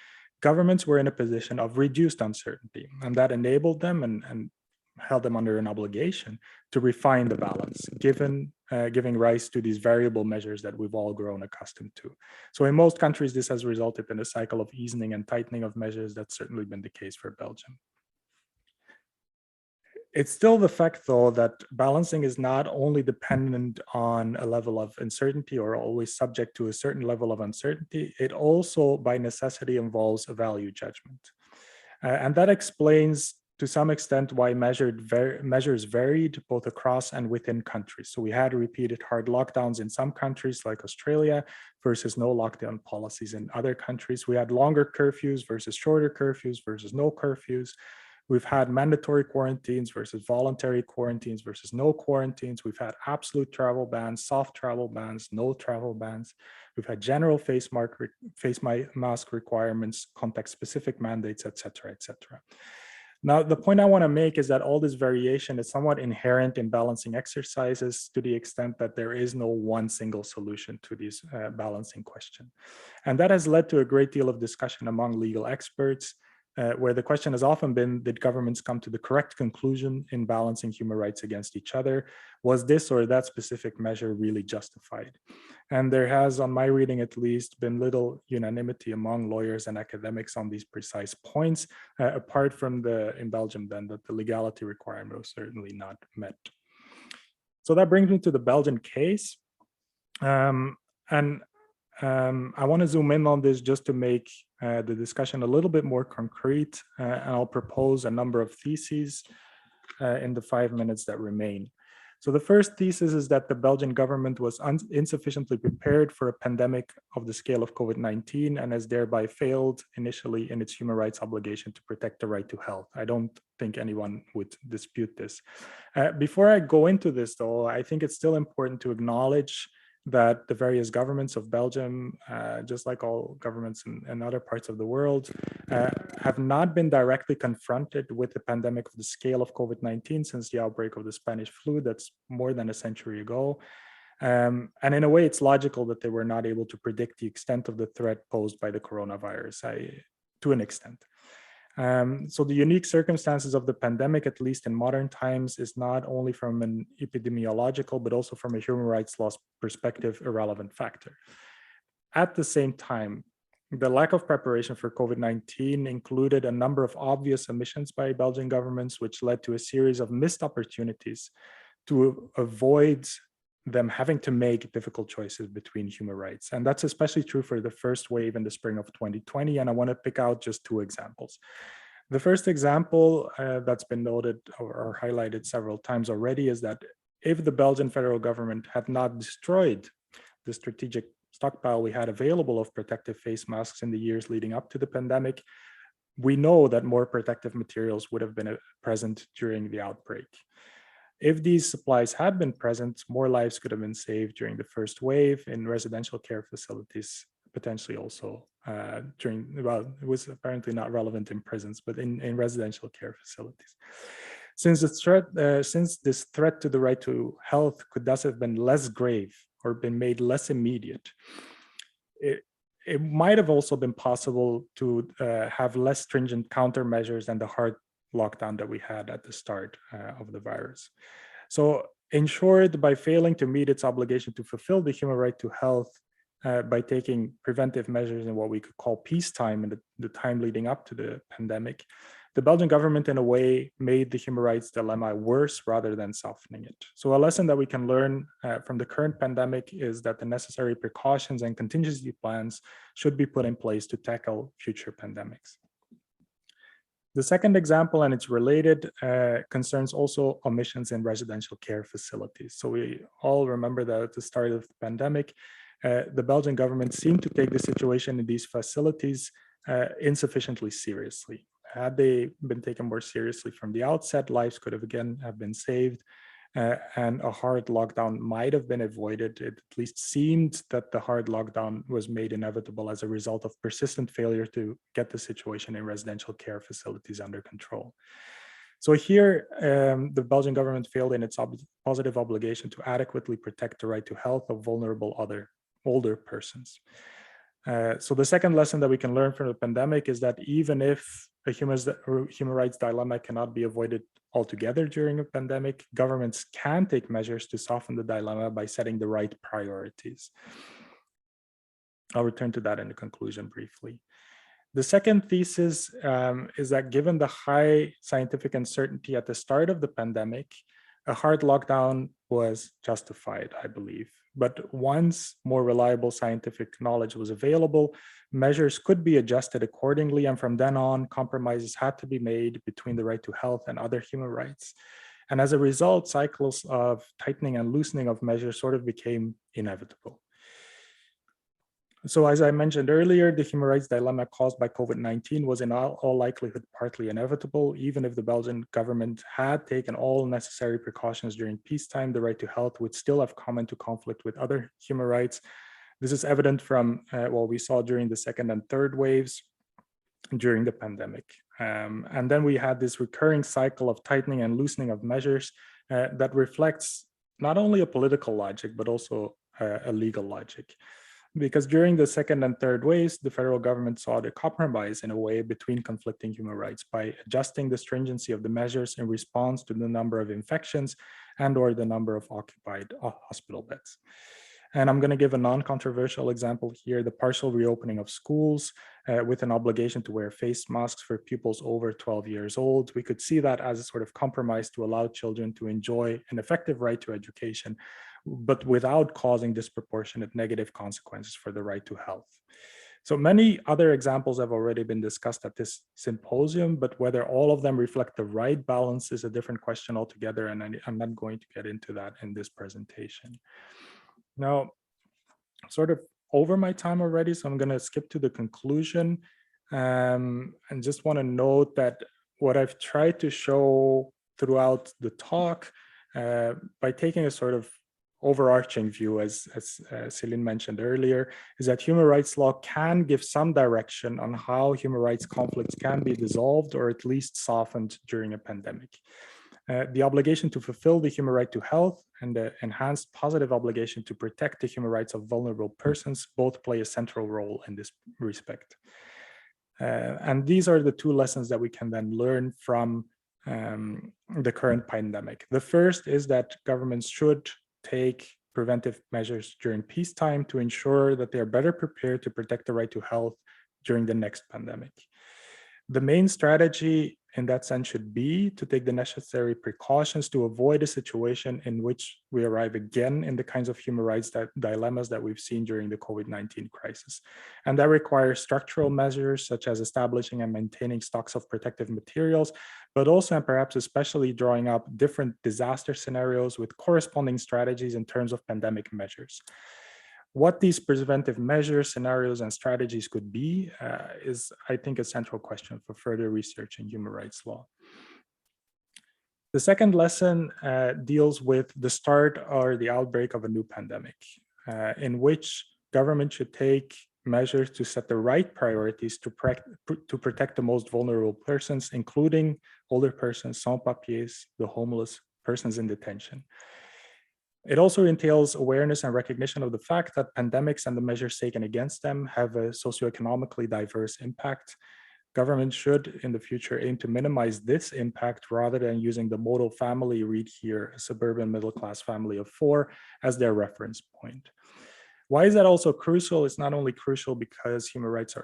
governments were in a position of reduced uncertainty, and that enabled them and held them under an obligation to refine the balance, giving rise to these variable measures that we've all grown accustomed to. So in most countries, this has resulted in a cycle of easing and tightening of measures. That's certainly been the case for Belgium. It's still the fact, though, that balancing is not only dependent on a level of uncertainty or always subject to a certain level of uncertainty, it also by necessity involves a value judgment. And that explains to some extent why measures varied both across and within countries. So we had repeated hard lockdowns in some countries like Australia versus no lockdown policies in other countries. We had longer curfews versus shorter curfews versus no curfews. We've had mandatory quarantines versus voluntary quarantines versus no quarantines. We've had absolute travel bans, soft travel bans, no travel bans. We've had general face mask requirements, context-specific mandates, et cetera, et cetera. Now, the point I want to make is that all this variation is somewhat inherent in balancing exercises to the extent that there is no one single solution to this balancing question. And that has led to a great deal of discussion among legal experts, where the question has often been, did governments come to the correct conclusion in balancing human rights against each other? Was this or that specific measure really justified? And there has, on my reading at least, been little unanimity among lawyers and academics on these precise points, apart from in Belgium then, that the legality requirement was certainly not met. So that brings me to the Belgian case. I want to zoom in on this just to make the discussion a little bit more concrete, and I'll propose a number of theses in the 5 minutes that remain. So the first thesis is that the Belgian government was insufficiently prepared for a pandemic of the scale of COVID-19 and has thereby failed initially in its human rights obligation to protect the right to health. I don't think anyone would dispute this. Before I go into this, though, I think it's still important to acknowledge that the various governments of Belgium, just like all governments in other parts of the world, have not been directly confronted with the pandemic of the scale of COVID-19 since the outbreak of the Spanish flu. That's more than a century ago. And in a way, it's logical that they were not able to predict the extent of the threat posed by the coronavirus, to an extent. So the unique circumstances of the pandemic, at least in modern times, is not only from an epidemiological, but also from a human rights law perspective, a relevant factor. At the same time, the lack of preparation for COVID-19 included a number of obvious omissions by Belgian governments, which led to a series of missed opportunities to avoid them having to make difficult choices between human rights. And that's especially true for the first wave in the spring of 2020. And I want to pick out just two examples. The first example that's been noted or highlighted several times already is that if the Belgian federal government had not destroyed the strategic stockpile we had available of protective face masks in the years leading up to the pandemic, we know that more protective materials would have been present during the outbreak. If these supplies had been present, more lives could have been saved during the first wave in residential care facilities, potentially also well, it was apparently not relevant in prisons, but in residential care facilities. Since this threat to the right to health could thus have been less grave or been made less immediate, it might have also been possible to have less stringent countermeasures than the hard lockdown that we had at the start of the virus. So in short, by failing to meet its obligation to fulfill the human right to health by taking preventive measures in what we could call peacetime in the time leading up to the pandemic, the Belgian government in a way made the human rights dilemma worse rather than softening it. So a lesson that we can learn from the current pandemic is that the necessary precautions and contingency plans should be put in place to tackle future pandemics. The second example, and it's related, concerns also omissions in residential care facilities. So we all remember that at the start of the pandemic, the Belgian government seemed to take the situation in these facilities insufficiently seriously. Had they been taken more seriously from the outset, lives could have again have been saved, and a hard lockdown might have been avoided. It at least seemed that the hard lockdown was made inevitable as a result of persistent failure to get the situation in residential care facilities under control. So here, the Belgian government failed in its positive obligation to adequately protect the right to health of vulnerable older persons. So the second lesson that we can learn from the pandemic is that even if a human rights dilemma cannot be avoided altogether during a pandemic, governments can take measures to soften the dilemma by setting the right priorities. I'll return to that in the conclusion briefly. The second thesis is that given the high scientific uncertainty at the start of the pandemic, a hard lockdown was justified, I believe. But once more reliable scientific knowledge was available, measures could be adjusted accordingly. And from then on, compromises had to be made between the right to health and other human rights. And as a result, cycles of tightening and loosening of measures sort of became inevitable. So as I mentioned earlier, the human rights dilemma caused by COVID-19 was in all likelihood partly inevitable. Even if the Belgian government had taken all necessary precautions during peacetime, the right to health would still have come into conflict with other human rights. This is evident from what we saw during the second and third waves during the pandemic. And then we had this recurring cycle of tightening and loosening of measures that reflects not only a political logic, but also a legal logic. Because during the second and third waves, the federal government sought a compromise in a way between conflicting human rights by adjusting the stringency of the measures in response to the number of infections and or the number of occupied hospital beds. And I'm going to give a non-controversial example here, the partial reopening of schools with an obligation to wear face masks for pupils over 12 years old. We could see that as a sort of compromise to allow children to enjoy an effective right to education, but without causing disproportionate negative consequences for the right to health. So many other examples have already been discussed at this symposium, but whether all of them reflect the right balance is a different question altogether, and I'm not going to get into that in this presentation. Now, sort of over my time already, so I'm going to skip to the conclusion and just want to note that what I've tried to show throughout the talk by taking a sort of overarching view, as Céline mentioned earlier, is that human rights law can give some direction on how human rights conflicts can be dissolved or at least softened during a pandemic. The obligation to fulfill the human right to health and the enhanced positive obligation to protect the human rights of vulnerable persons both play a central role in this respect. And these are the two lessons that we can then learn from the current pandemic. The first is that governments should take preventive measures during peacetime to ensure that they are better prepared to protect the right to health during the next pandemic. The main strategy in that sense should be to take the necessary precautions to avoid a situation in which we arrive again in the kinds of human rights dilemmas that we've seen during the COVID-19 crisis. And that requires structural measures such as establishing and maintaining stocks of protective materials, but also and perhaps especially drawing up different disaster scenarios with corresponding strategies in terms of pandemic measures. What these preventive measures, scenarios, and strategies could be is, I think, a central question for further research in human rights law. The second lesson deals with the start or the outbreak of a new pandemic, in which government should take measures to set the right priorities to protect the most vulnerable persons, including older persons, sans-papiers, the homeless, persons in detention. It also entails awareness and recognition of the fact that pandemics and the measures taken against them have a socioeconomically diverse impact. Government should, in the future, aim to minimize this impact rather than using the model family, read here, a suburban middle-class family of 4, as their reference point. Why is that also crucial? It's not only crucial because human rights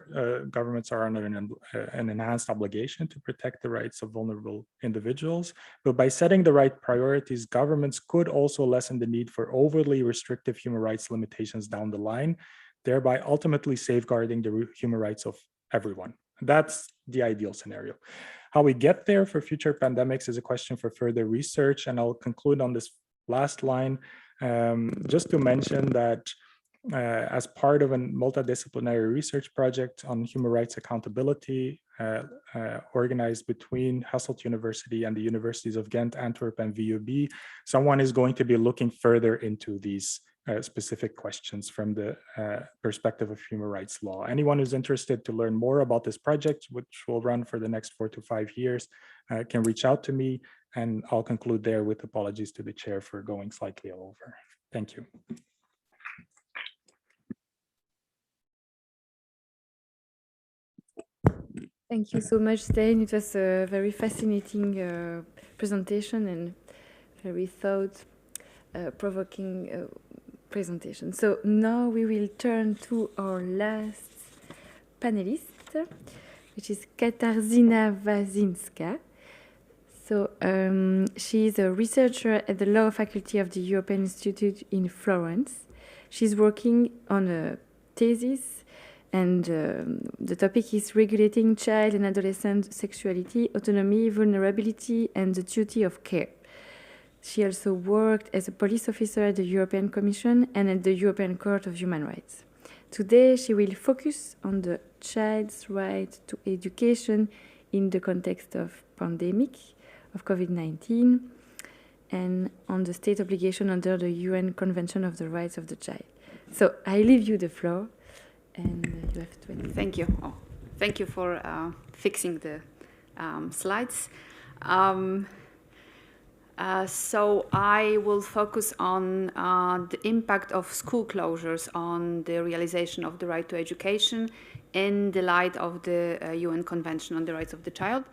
governments are under an enhanced obligation to protect the rights of vulnerable individuals, but by setting the right priorities, governments could also lessen the need for overly restrictive human rights limitations down the line, thereby ultimately safeguarding the human rights of everyone. That's the ideal scenario. How we get there for future pandemics is a question for further research, and I'll conclude on this last line just to mention that as part of a multidisciplinary research project on human rights accountability organized between Hasselt University and the Universities of Ghent, Antwerp, and VUB, someone is going to be looking further into these specific questions from the perspective of human rights law. Anyone who's interested to learn more about this project, which will run for the next 4 to 5 years, can reach out to me, and I'll conclude there with apologies to the chair for going slightly over. Thank you. Thank you so much, Stijn. It was a very fascinating presentation and very thought-provoking presentation. So now we will turn to our last panelist, which is Katarzyna Wazinska. So she is a researcher at the Law Faculty of the European Institute in Florence. She's working on a thesis, and the topic is regulating child and adolescent sexuality, autonomy, vulnerability, and the duty of care. She also worked as a police officer at the European Commission and at the European Court of Human Rights. Today, she will focus on the child's right to education in the context of pandemic of COVID-19 and on the state obligation under the UN Convention of the Rights of the Child. So I leave you the floor. And you have 20. Thank you. Oh, thank you for fixing the slides. So I will focus on the impact of school closures on the realization of the right to education in the light of the UN Convention on the Rights of the Child.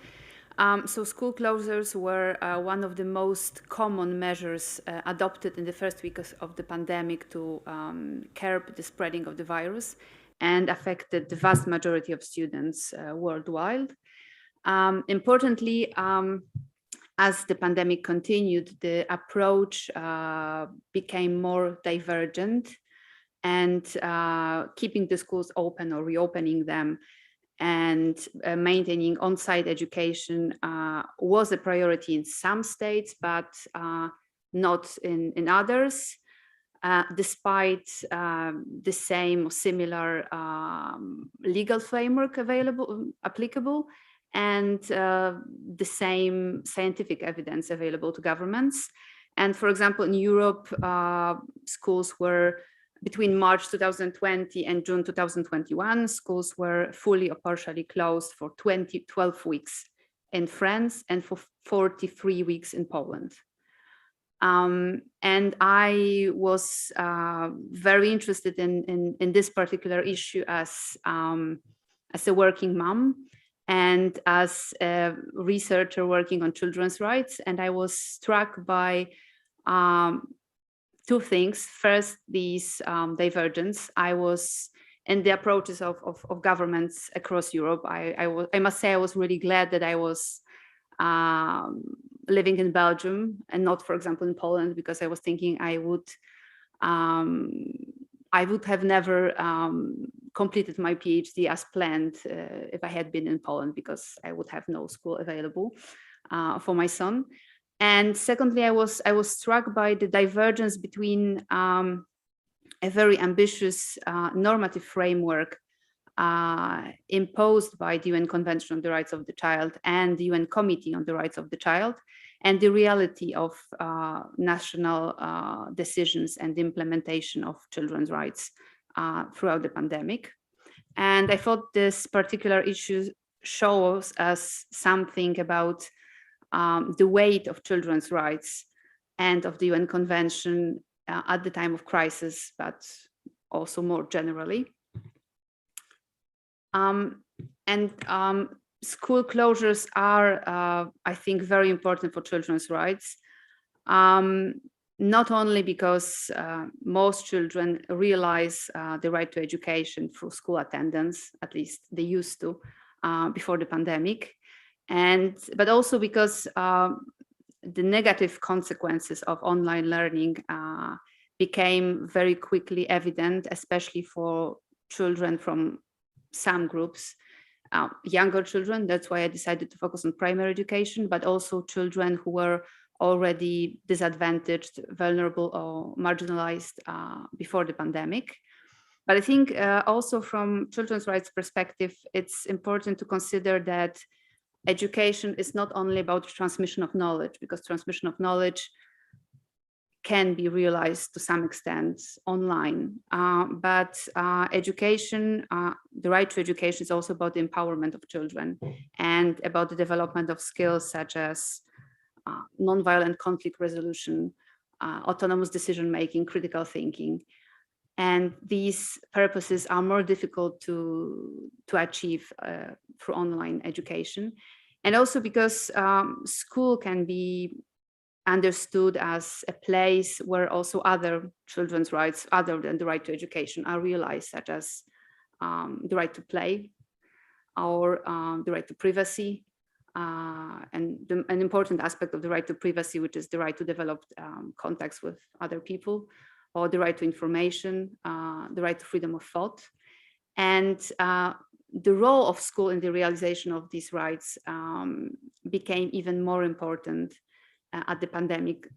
So school closures were one of the most common measures adopted in the first week of the pandemic to curb the spreading of the virus, and affected the vast majority of students worldwide. Importantly, as the pandemic continued, the approach became more divergent, and keeping the schools open or reopening them and maintaining on-site education was a priority in some states, but not in others. Despite the same or similar legal framework applicable, and the same scientific evidence available to governments. And for example, in Europe, schools were, between March 2020 and June 2021, schools were fully or partially closed for 12 weeks in France and for 43 weeks in Poland. And I was very interested in this particular issue as a working mom and as a researcher working on children's rights. And I was struck by two things. First, these divergence. I was in the approaches of governments across Europe. I must say I was really glad that I was living in Belgium and not, for example, in Poland, because I was thinking I would have never completed my PhD as planned if I had been in Poland, because I would have no school available for my son. And secondly, I was struck by the divergence between a very ambitious normative framework imposed by the UN Convention on the Rights of the Child and the UN Committee on the Rights of the Child, and the reality of national decisions and implementation of children's rights throughout the pandemic. And I thought this particular issue shows us something about the weight of children's rights and of the UN Convention at the time of crisis, but also more generally. School closures are, I think, very important for children's rights, not only because most children realize the right to education through school attendance, at least they used to before the pandemic, but also because the negative consequences of online learning became very quickly evident, especially for children from some groups, younger children. That's why I decided to focus on primary education, but also children who were already disadvantaged, vulnerable, or marginalized before the pandemic. But I think also from children's rights perspective, it's important to consider that education is not only about transmission of knowledge, because transmission of knowledge can be realized to some extent online, but education, the right to education is also about the empowerment of children and about the development of skills such as nonviolent conflict resolution, autonomous decision-making, critical thinking. And these purposes are more difficult to achieve through online education. And also because school can be understood as a place where also other children's rights, other than the right to education, are realized, such as the right to play or the right to privacy, and an important aspect of the right to privacy, which is the right to develop contacts with other people, or the right to information, the right to freedom of thought. And the role of school in the realization of these rights became even more important at the pandemic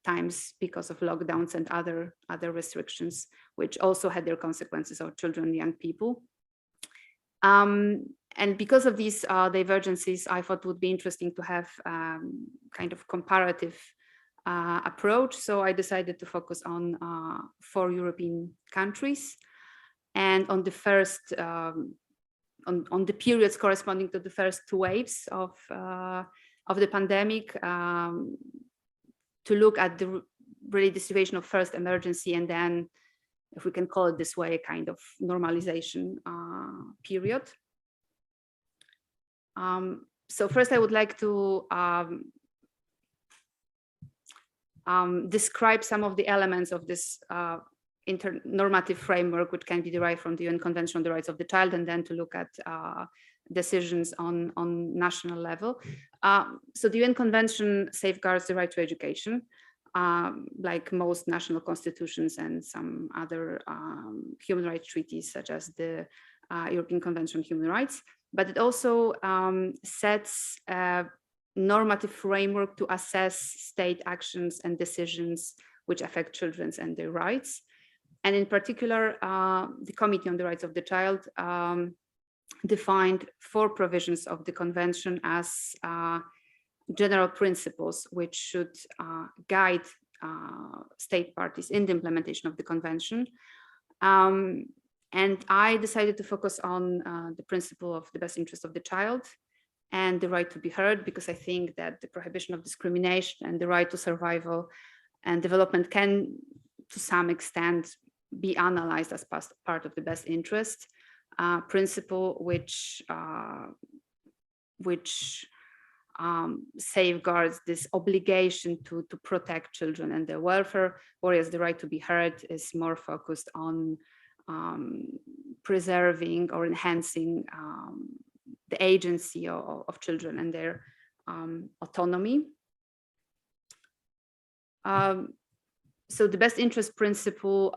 times because of lockdowns and other restrictions, which also had their consequences on children and young people. And because of these divergences, I thought it would be interesting to have kind of comparative approach. So I decided to focus on 4 European countries, and on the first, on the periods corresponding to the first 2 waves of the pandemic, to look at the situation of first emergency, and then, if we can call it this way, a kind of normalization period. So first I would like to describe some of the elements of this normative framework, which can be derived from the UN Convention on the Rights of the Child, and then to look at decisions on national level. So the UN Convention safeguards the right to education, like most national constitutions and some other human rights treaties, such as the European Convention on Human Rights. But it also sets a normative framework to assess state actions and decisions which affect children and their rights. And in particular, the Committee on the Rights of the Child defined 4 provisions of the convention as general principles which should guide state parties in the implementation of the convention. And I decided to focus on the principle of the best interest of the child and the right to be heard, because I think that the prohibition of discrimination and the right to survival and development can, to some extent, be analyzed as part of the best interest principle, which safeguards this obligation to protect children and their welfare, whereas the right to be heard is more focused on preserving or enhancing the agency of children and their autonomy. So the best interest principle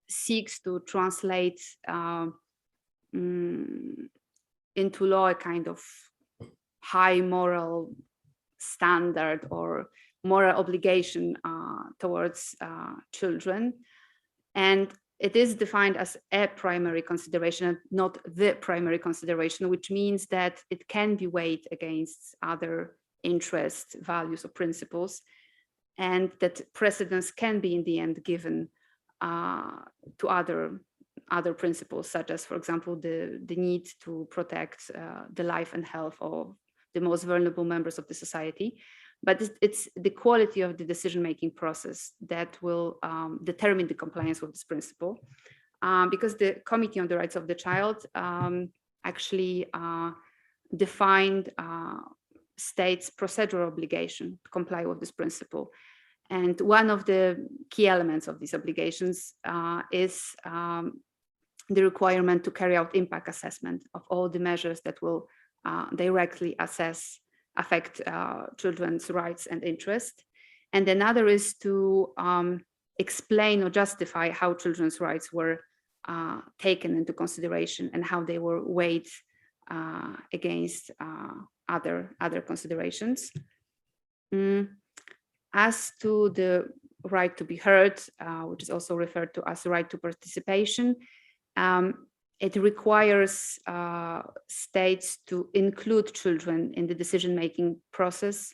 seeks to translate into law a kind of high moral standard or moral obligation towards children. And it is defined as a primary consideration, not the primary consideration, which means that it can be weighed against other interests, values, or principles, and that precedence can be in the end given to other principles, such as, for example, the need to protect the life and health of the most vulnerable members of the society. But it's the quality of the decision-making process that will determine the compliance with this principle, because the Committee on the Rights of the Child actually defined states' procedural obligation to comply with this principle. And one of the key elements of these obligations is the requirement to carry out impact assessment of all the measures that will directly affect children's rights and interests. And another is to explain or justify how children's rights were taken into consideration and how they were weighed against other considerations. As to the right to be heard, which is also referred to as the right to participation, it requires states to include children in the decision-making process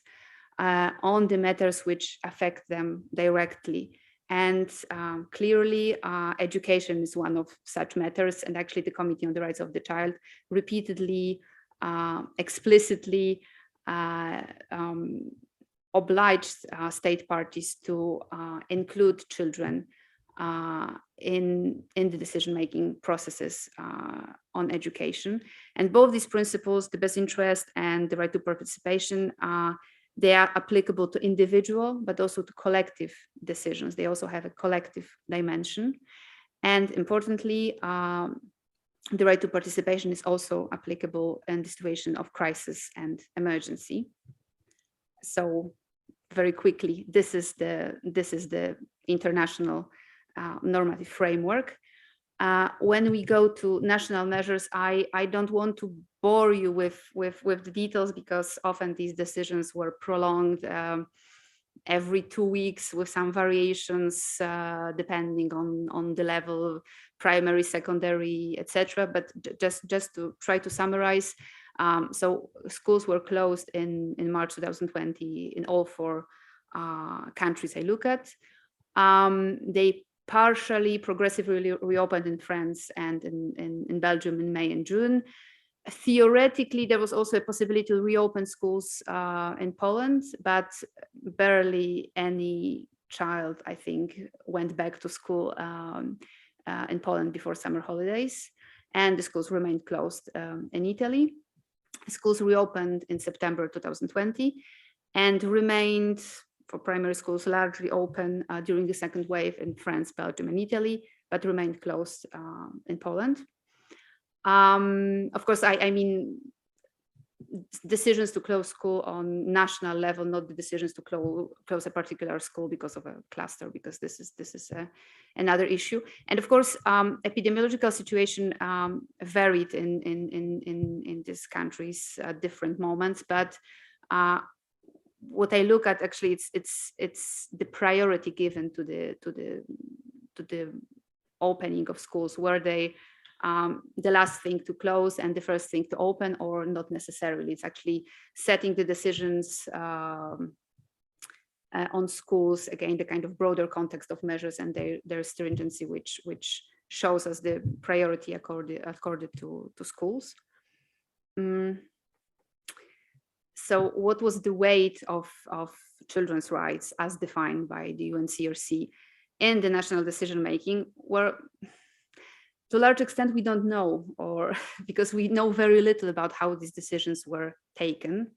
on the matters which affect them directly. And clearly, education is one of such matters. And actually, the Committee on the Rights of the Child repeatedly, explicitly obliged state parties to include children in the decision-making processes on education. And both these principles, the best interest and the right to participation, they are applicable to individual, but also to collective decisions. They also have a collective dimension. And importantly, the right to participation is also applicable in the situation of crisis and emergency. So very quickly, this is the international normative framework. When we go to national measures, I don't want to bore you with the details, because often these decisions were prolonged every 2 weeks with some variations depending on the level, primary, secondary, etc. But just to try to summarize, so schools were closed in March 2020 in all 4 countries I look at. They partially progressively reopened in France and in Belgium in May and June. Theoretically, there was also a possibility to reopen schools in Poland, but barely any child, I think, went back to school in Poland before summer holidays, and the schools remained closed in Italy. Schools reopened in September 2020 and remained, for primary schools, largely open during the second wave in France, Belgium, and Italy, but remained closed in Poland. Of course, I mean, decisions to close school on national level, not the decisions to close a particular school because of a cluster, because this is another issue. And of course, epidemiological situation varied in these countries at different moments, but what I look at actually, it's the priority given to the opening of schools. Were they the last thing to close and the first thing to open, or not necessarily? It's actually setting the decisions on schools, again, the kind of broader context of measures and their stringency, which shows us the priority accorded to schools. So what was the weight of children's rights as defined by the UNCRC in the national decision-making? Well, to a large extent, we don't know, or because we know very little about how these decisions were taken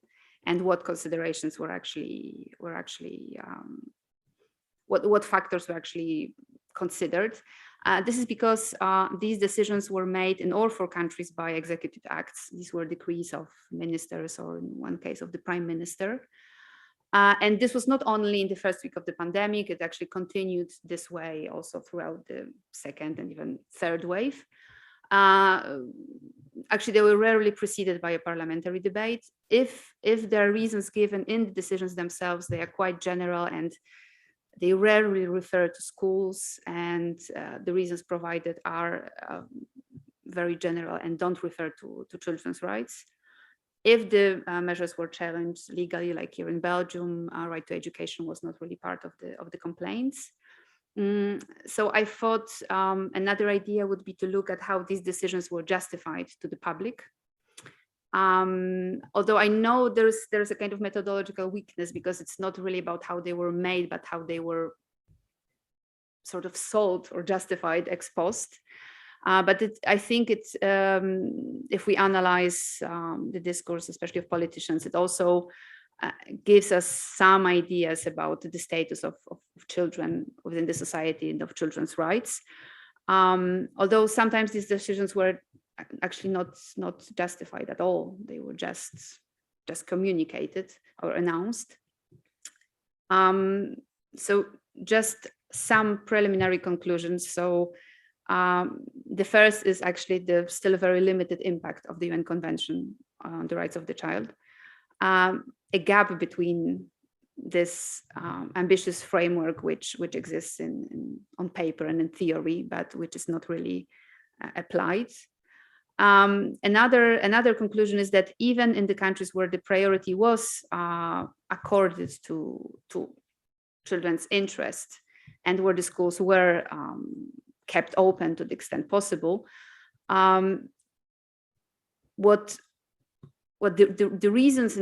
and what considerations were actually what factors were actually considered. This is because these decisions were made in all 4 countries by executive acts. These were decrees of ministers, or in one case of the prime minister. And this was not only in the first week of the pandemic, it actually continued this way also throughout the second and even third wave. Actually, they were rarely preceded by a parliamentary debate. If there are reasons given in the decisions themselves, they are quite general, and they rarely refer to schools, and the reasons provided are very general and don't refer to children's rights. If the measures were challenged legally, like here in Belgium, right to education was not really part of the complaints. So I thought another idea would be to look at how these decisions were justified to the public. Although I know there's a kind of methodological weakness, because it's not really about how they were made, but how they were sort of sold or justified ex post. But I think it's, if we analyze the discourse, especially of politicians, it also gives us some ideas about the status of children within the society and of children's rights. Although sometimes these decisions were actually not justified at all. They were just communicated or announced. So just some preliminary conclusions. So the first is actually the still very limited impact of the UN Convention on the Rights of the Child. A gap between this ambitious framework which exists on paper and in theory, but which is not really applied. Another conclusion is that even in the countries where the priority was accorded to children's interest, and where the schools were kept open to the extent possible, what the reasons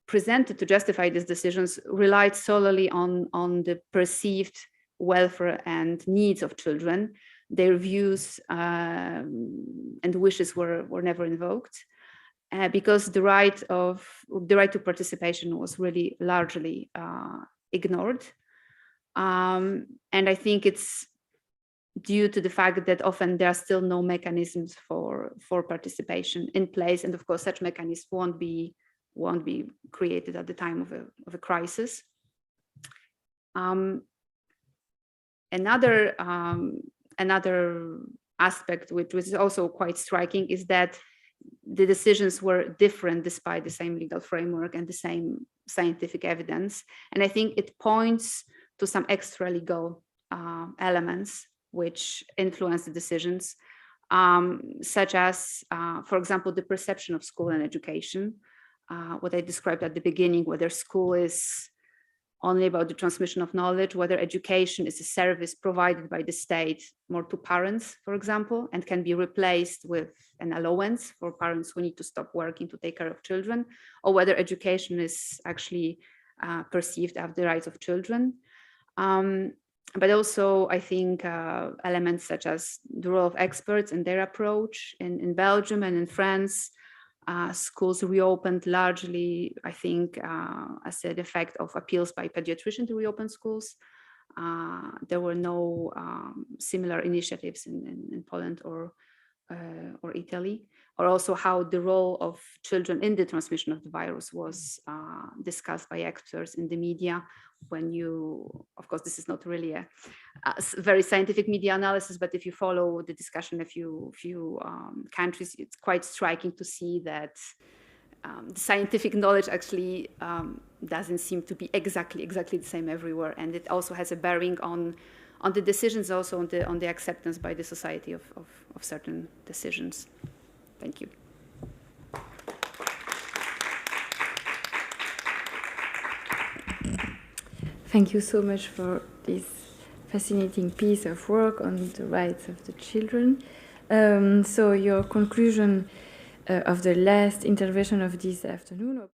presented to justify these decisions relied solely on the perceived welfare and needs of children. Their views and wishes were never invoked, because the right to participation was really largely ignored. And I think it's due to the fact that often there are still no mechanisms for participation in place, and of course such mechanisms won't be created at the time of a crisis. Another aspect which is also quite striking is that the decisions were different despite the same legal framework and the same scientific evidence. And I think it points to some extra legal elements which influence the decisions, such as, for example, the perception of school and education, what I described at the beginning, whether school is only about the transmission of knowledge, whether education is a service provided by the state more to parents, for example, and can be replaced with an allowance for parents who need to stop working to take care of children, or whether education is actually perceived as the rights of children. But also, I think elements such as the role of experts and their approach. In Belgium and in France, schools reopened largely, I think, as an effect of appeals by pediatricians to reopen schools. There were no similar initiatives in Poland or Italy, or also how the role of children in the transmission of the virus was discussed by experts in the media. When you, of course, this is not really a very scientific media analysis, but if you follow the discussion in a few countries, it's quite striking to see that the scientific knowledge actually doesn't seem to be exactly the same everywhere, and it also has a bearing on the decisions, also on the acceptance by the society of certain decisions. Thank you. Thank you so much for this fascinating piece of work on the rights of the children. So your conclusion of the last intervention of this afternoon